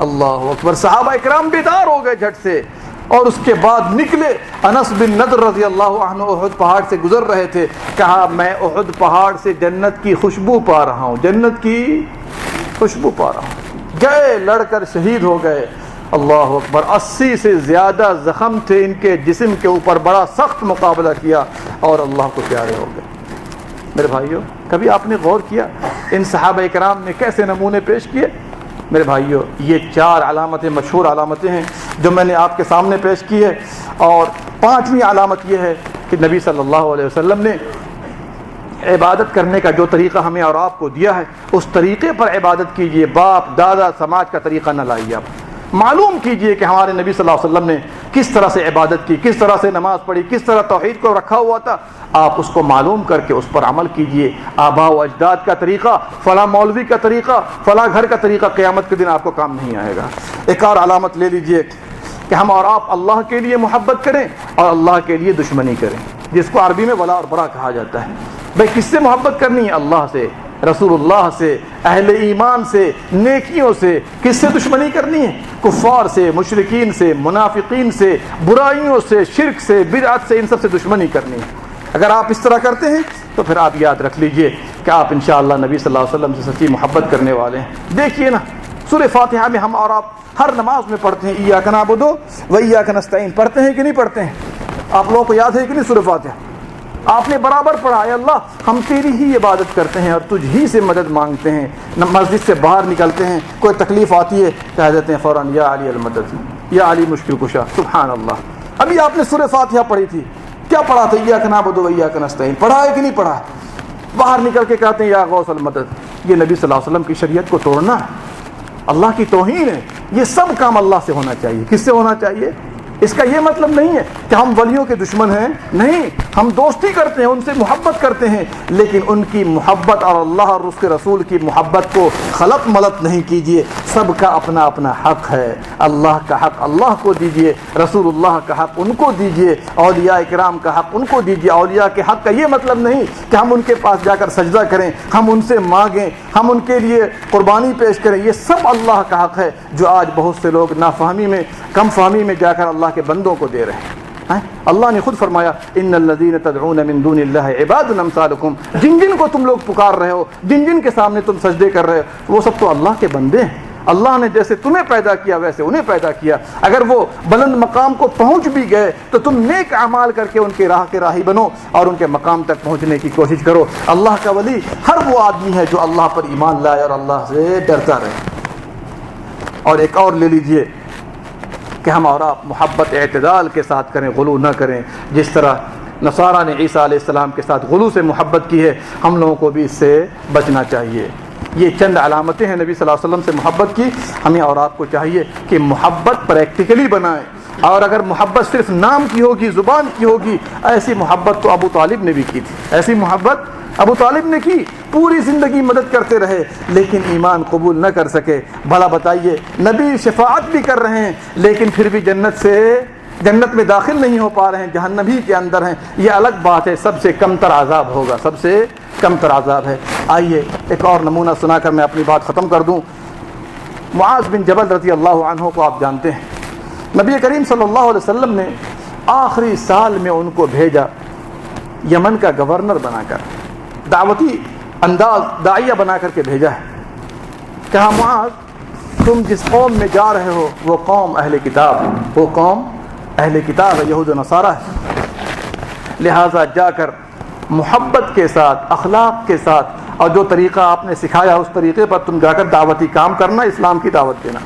اللہ اکبر، صحابہ اکرام بیدار ہو گئے جھٹ سے، اور اس کے بعد نکلے۔ انس بن نضر رضی اللہ عنہ احد پہاڑ سے گزر رہے تھے، کہا میں احد پہاڑ سے جنت کی خوشبو پا رہا ہوں، جنت کی خوشبو پا رہا ہوں۔ گئے، لڑ کر شہید ہو گئے۔ اللہ اکبر، 80 سے زیادہ زخم تھے ان کے جسم کے اوپر، بڑا سخت مقابلہ کیا اور اللہ کو پیارے ہو گئے۔ میرے بھائیوں، کبھی آپ نے غور کیا ان صحابہ کرام نے کیسے نمونے پیش کیے؟ میرے بھائیوں، یہ 4 علامتیں، مشہور علامتیں ہیں جو میں نے آپ کے سامنے پیش کی ہے، اور 5ویں علامت یہ ہے کہ نبی صلی اللہ علیہ وسلم نے عبادت کرنے کا جو طریقہ ہمیں اور آپ کو دیا ہے اس طریقے پر عبادت کیجیے، باپ دادا سماج کا طریقہ نہ لائیے۔ آپ معلوم کیجئے کہ ہمارے نبی صلی اللہ علیہ وسلم نے کس طرح سے عبادت کی، کس طرح سے نماز پڑھی، کس طرح توحید کو رکھا ہوا تھا، آپ اس کو معلوم کر کے اس پر عمل کیجئے۔ آباء و اجداد کا طریقہ، فلاں مولوی کا طریقہ، فلاں گھر کا طریقہ قیامت کے دن آپ کو کام نہیں آئے گا۔ ایک اور علامت لے لیجئے کہ ہم اور آپ اللہ کے لیے محبت کریں اور اللہ کے لیے دشمنی کریں، جس کو عربی میں ولا اور برا کہا جاتا ہے۔ بھئی کس سے محبت کرنی ہے؟ اللہ سے، رسول اللہ سے، اہل ایمان سے، نیکیوں سے۔ کس سے دشمنی کرنی ہے؟ کفار سے، مشرکین سے، منافقین سے، برائیوں سے، شرک سے، بدعت سے، ان سب سے دشمنی کرنی ہے۔ اگر آپ اس طرح کرتے ہیں تو پھر آپ یاد رکھ لیجئے کہ آپ انشاءاللہ نبی صلی اللہ علیہ وسلم سے سچی محبت کرنے والے ہیں۔ دیکھیے نا، سورہ فاتحہ میں ہم اور آپ ہر نماز میں پڑھتے ہیں ایاک نعبد و ایاک نستعین، پڑھتے ہیں کہ نہیں پڑھتے ہیں؟ آپ لوگوں کو یاد ہے کہ نہیں سورہ فاتحہ؟ آپ نے برابر پڑھا، اے اللہ ہم تیری ہی عبادت کرتے ہیں اور تجھ ہی سے مدد مانگتے ہیں۔ مسجد سے باہر نکلتے ہیں، کوئی تکلیف آتی ہے، کہہ دیتے ہیں فوراً یا علی المدد، یا علی مشکل کشا۔ سبحان اللہ، ابھی آپ نے سورہ فاتحہ پڑھی تھی، کیا پڑھا تھا؟ ایاک نعبد و ایاک نستعین، پڑھا ہے کہ نہیں پڑھا؟ باہر نکل کے کہتے ہیں یا غوث المدد۔ یہ نبی صلی اللہ علیہ وسلم کی شریعت کو توڑنا ہے، اللہ کی توہین ہے۔ یہ سب کام اللہ سے ہونا چاہیے۔ کس سے ہونا چاہیے؟ اس کا یہ مطلب نہیں ہے کہ ہم ولیوں کے دشمن ہیں، نہیں، ہم دوستی کرتے ہیں، ان سے محبت کرتے ہیں، لیکن ان کی محبت اور اللہ اور اس کے رسول کی محبت کو خلط ملط نہیں کیجیے۔ سب کا اپنا اپنا حق ہے، اللہ کا حق اللہ کو دیجیے، رسول اللہ کا حق ان کو دیجیے، اولیاء کرام کا حق ان کو دیجیے۔ اولیاء کے حق کا یہ مطلب نہیں کہ ہم ان کے پاس جا کر سجدہ کریں، ہم ان سے مانگیں، ہم ان کے لیے قربانی پیش کریں۔ یہ سب اللہ کا حق ہے جو آج بہت سے لوگ نافہمی میں، کم فہمی میں جا کر اللہ کے بندوں کو دے رہے ہیں۔ اللہ نے خود فرمایا ان الذین تدعون من دون اللہ عباد امثالکم، جن جن کو تم لوگ پکار رہے ہو، جن جن کے سامنے تم سجدے کر رہے ہو، وہ سب تو اللہ کے بندے ہیں۔ اللہ نے جیسے تمہیں پیدا کیا ویسے انہیں پیدا کیا۔ اگر وہ بلند مقام کو پہنچ بھی گئے تو تم نیک اعمال کر کے ان کے راہ کے راہی بنو اور ان کے مقام تک پہنچنے کی کوشش کرو۔ اللہ کا ولی ہر وہ آدمی ہے جو اللہ پر ایمان لائے اور اللہ سے ڈرتا رہے۔ اور ایک اور لے لیجئے کہ ہم اور آپ محبت اعتدال کے ساتھ کریں، غلو نہ کریں۔ جس طرح نصارہ نے عیسیٰ علیہ السلام کے ساتھ غلو سے محبت کی ہے، ہم لوگوں کو بھی اس سے بچنا چاہیے۔ یہ چند علامتیں ہیں نبی صلی اللہ علیہ وسلم سے محبت کی۔ ہمیں اور آپ کو چاہیے کہ محبت پریکٹیکلی بنائیں، اور اگر محبت صرف نام کی ہوگی، زبان کی ہوگی، ایسی محبت تو ابو طالب نے بھی کی تھی، ایسی محبت ابو طالب نے کی۔ پوری زندگی مدد کرتے رہے لیکن ایمان قبول نہ کر سکے. بھلا بتائیے نبی شفاعت بھی کر رہے ہیں لیکن پھر بھی جنت میں داخل نہیں ہو پا رہے ہیں, جہنم ہی کے اندر ہیں. یہ الگ بات ہے, سب سے کم تر عذاب ہوگا, سب سے کم تر عذاب ہے. آئیے ایک اور نمونہ سنا کر میں اپنی بات ختم کر دوں. معاذ بن جبل رضی اللہ عنہ کو آپ جانتے ہیں, نبی کریم صلی اللہ علیہ وسلم نے آخری سال میں ان کو بھیجا یمن کا گورنر بنا کر, دعوتی انداز داعیہ بنا کر کے بھیجا ہے. کہا معاذ تم جس قوم میں جا رہے ہو وہ قوم اہل کتاب ہے, وہ قوم اہل کتاب ہے, یہود و نصارہ ہے, لہٰذا جا کر محبت کے ساتھ, اخلاق کے ساتھ, اور جو طریقہ آپ نے سکھایا اس طریقے پر تم جا کر دعوتی کام کرنا, اسلام کی دعوت دینا.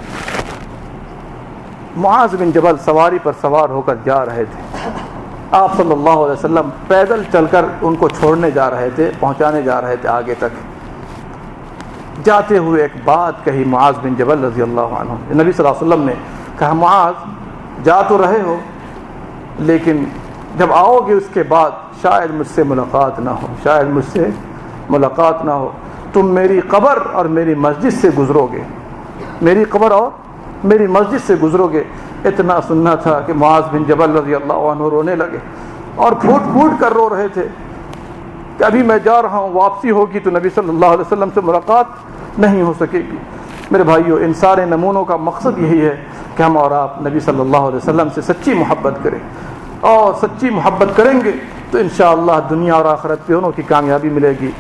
معاذ بن جبل سواری پر سوار ہو کر جا رہے تھے, آپ صلی اللہ علیہ وسلم پیدل چل کر ان کو چھوڑنے جا رہے تھے, پہنچانے جا رہے تھے آگے تک. جاتے ہوئے ایک بات کہی معاذ بن جبل رضی اللہ عنہ, نبی صلی اللہ علیہ وسلم نے کہا معاذ جا تو رہے ہو لیکن جب آؤ گے اس کے بعد شاید مجھ سے ملاقات نہ ہو, شاید مجھ سے ملاقات نہ ہو. تم میری قبر اور میری مسجد سے گزرو گے, میری قبر اور میری مسجد سے گزرو گے. اتنا سننا تھا کہ معاذ بن جبل رضی اللہ عنہ رونے لگے اور پھوٹ پھوٹ کر رو رہے تھے کہ ابھی میں جا رہا ہوں, واپسی ہوگی تو نبی صلی اللہ علیہ وسلم سے ملاقات نہیں ہو سکے گی. میرے بھائیو, ان سارے نمونوں کا مقصد یہی ہے کہ ہم اور آپ نبی صلی اللہ علیہ وسلم سے سچی محبت کریں, اور سچی محبت کریں گے تو انشاءاللہ دنیا اور آخرت دونوں کی کامیابی ملے گی.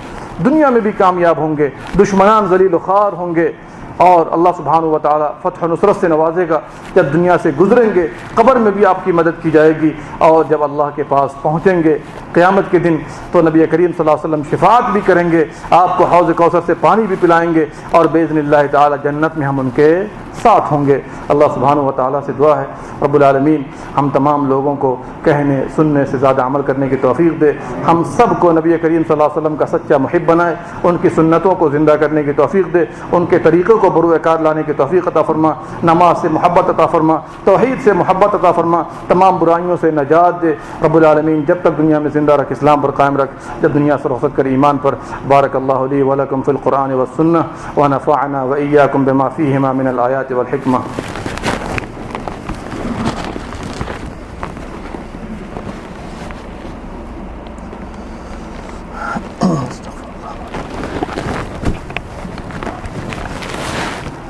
دنیا میں بھی کامیاب ہوں گے, دشمنان ذلیل و خوار ہوں گے, اور اللہ سبحانہ و تعالی فتح و نصرت سے نوازے گا. جب دنیا سے گزریں گے قبر میں بھی آپ کی مدد کی جائے گی, اور جب اللہ کے پاس پہنچیں گے قیامت کے دن تو نبی کریم صلی اللہ علیہ وسلم شفاعت بھی کریں گے, آپ کو حوض کوثر سے پانی بھی پلائیں گے, اور باذن اللہ تعالی جنت میں ہم ان کے ساتھ ہوں گے. اللہ سبحانہ و تعالیٰ سے دعا ہے رب العالمین ہم تمام لوگوں کو کہنے سننے سے زیادہ عمل کرنے کی توفیق دے. ہم سب کو نبی کریم صلی اللہ علیہ وسلم کا سچا محب بنائے, ان کی سنتوں کو زندہ کرنے کی توفیق دے, ان کے طریقوں کو بروئے کار لانے کی توفیق عطا فرما, نماز سے محبت عطا فرما, توحید سے محبت عطا فرما, تمام برائیوں سے نجات دے رب العالمین. جب تک دنیا میں زندہ رکھ اسلام پر قائم رکھ, جب دنیا سے رخصت کر ایمان پر. بارک اللہ لی و لکم فی القرآن والسنہ ونفعنا وإیاکم بما فیہما من الآیات والحکمہ.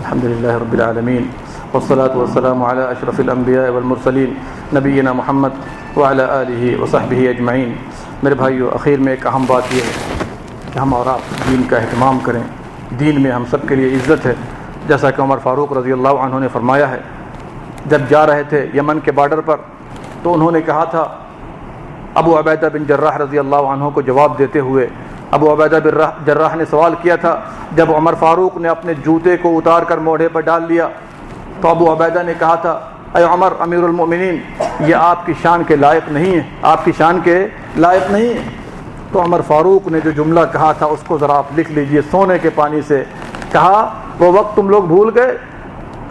الحمد للہ رب العالمین والصلاة والسلام علی اشرف الانبیاء والمرسلین نبینا محمد وعلی آلہ وصحبہ اجمعین. میرے بھائیو, اخیر میں ایک اہم بات یہ ہے کہ ہم اور آپ دین کا اہتمام کریں. دین میں ہم سب کے لیے عزت ہے, جیسا کہ عمر فاروق رضی اللہ عنہ نے فرمایا ہے. جب جا رہے تھے یمن کے بارڈر پر تو انہوں نے کہا تھا, ابو عبیدہ بن جراح رضی اللہ عنہ کو جواب دیتے ہوئے, ابو عبیدہ بن جراح نے سوال کیا تھا جب عمر فاروق نے اپنے جوتے کو اتار کر موڑھے پر ڈال لیا تو ابو عبیدہ نے کہا تھا, اے عمر امیر المؤمنین یہ آپ کی شان کے لائق نہیں ہے, آپ کی شان کے لائق نہیں ہے. تو عمر فاروق نے جو جملہ کہا تھا اس کو ذرا آپ لکھ لیجئے سونے کے پانی سے. کہا وہ وقت تم لوگ بھول گئے,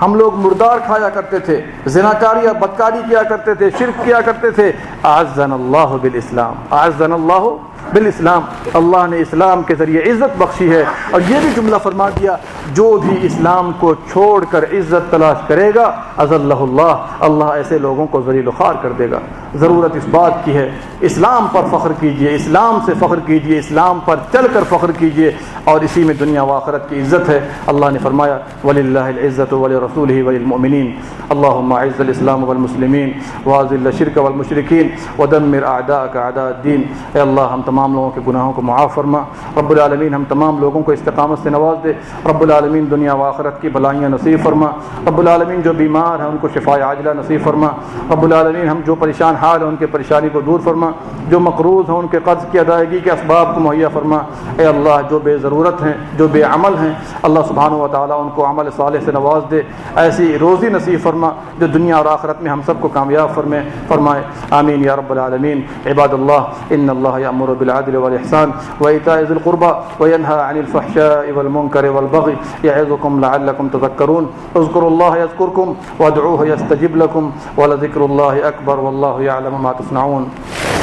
ہم لوگ مردار کھایا کرتے تھے, زناکاری یا بدکاری کیا کرتے تھے, شرک کیا کرتے تھے. اعزنا اللہ بالاسلام, اعزنا اللہ بالاسلام, اللہ نے اسلام کے ذریعے عزت بخشی ہے. اور یہ بھی جملہ فرما دیا, جو بھی اسلام کو چھوڑ کر عزت تلاش کرے گا اذلہ اللہ, اللہ ایسے لوگوں کو ذلیل و خوار کر دے گا. ضرورت اس بات کی ہے اسلام پر فخر کیجئے, اسلام سے فخر کیجئے, اسلام پر چل کر فخر کیجئے, اور اسی میں دنیا و آخرت کی عزت ہے. اللہ نے فرمایا وَلِلَّهِ الْعِزَّةُ وَلِرَسُولِهِ وَلِلْمُؤْمِنِينَ اللهم اعز الاسلام والمسلمین واذل الشرک والمشرکین ودمر اعداءك اعداء الدین. اے اللہ ہم تمام لوگوں کے گناہوں کو معاف فرما. رب العالمین ہم تمام لوگوں کو استقامت سے نواز دے. رب العالمین دنیا و آخرت کی بھلائیاں نصیب فرما. رب العالمین جو بیمار ہیں ان کو شفاء عاجلہ نصیب فرما. رب العالمین ہم جو پریشان حال ہیں ان کے پریشانی کو دور فرما. جو مقروض ہیں ان کے قرض کی ادائیگی کے اسباب کو مہیا فرما. اے اللہ جو بے ضرورت ہیں, جو بے عمل ہیں, اللہ سبحانہ و تعالیٰ ان کو عمل صالح سے نواز دے. ایسی روزی نصیب فرما جو دنیا اور آخرت میں ہم سب کو کامیاب فرمائے. آمین یا رب العالمین. عباد اللہ ان اللہ یأمر بالعدل والإحسان وإيتاء ذي القربى وينهى عن الفحشاء والمنكر والبغي يعظكم لعلكم تذكرون. اذكروا الله يذكركم وادعوه يستجب لكم ولذكر الله أكبر والله يعلم ما تصنعون.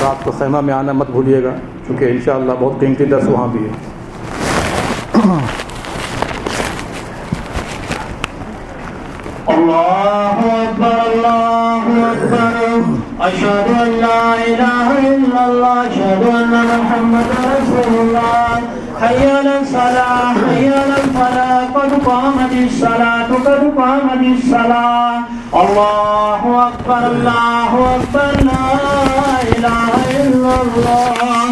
رات کو خیمہ میں آنا مت بھولیے گا کیونکہ انشاءاللہ بہت قیمتی درس وہاں بھی ہے. اللہ اکبر اللہ اکبر اشہد ان لا الہ الا اللہ اشہد ان محمد رسول اللہ حی علی الصلاۃ حی علی الفلاح قد قامت الصلاۃ قد قامت الصلاۃ اللہ اکبر لا الہ الا اللہ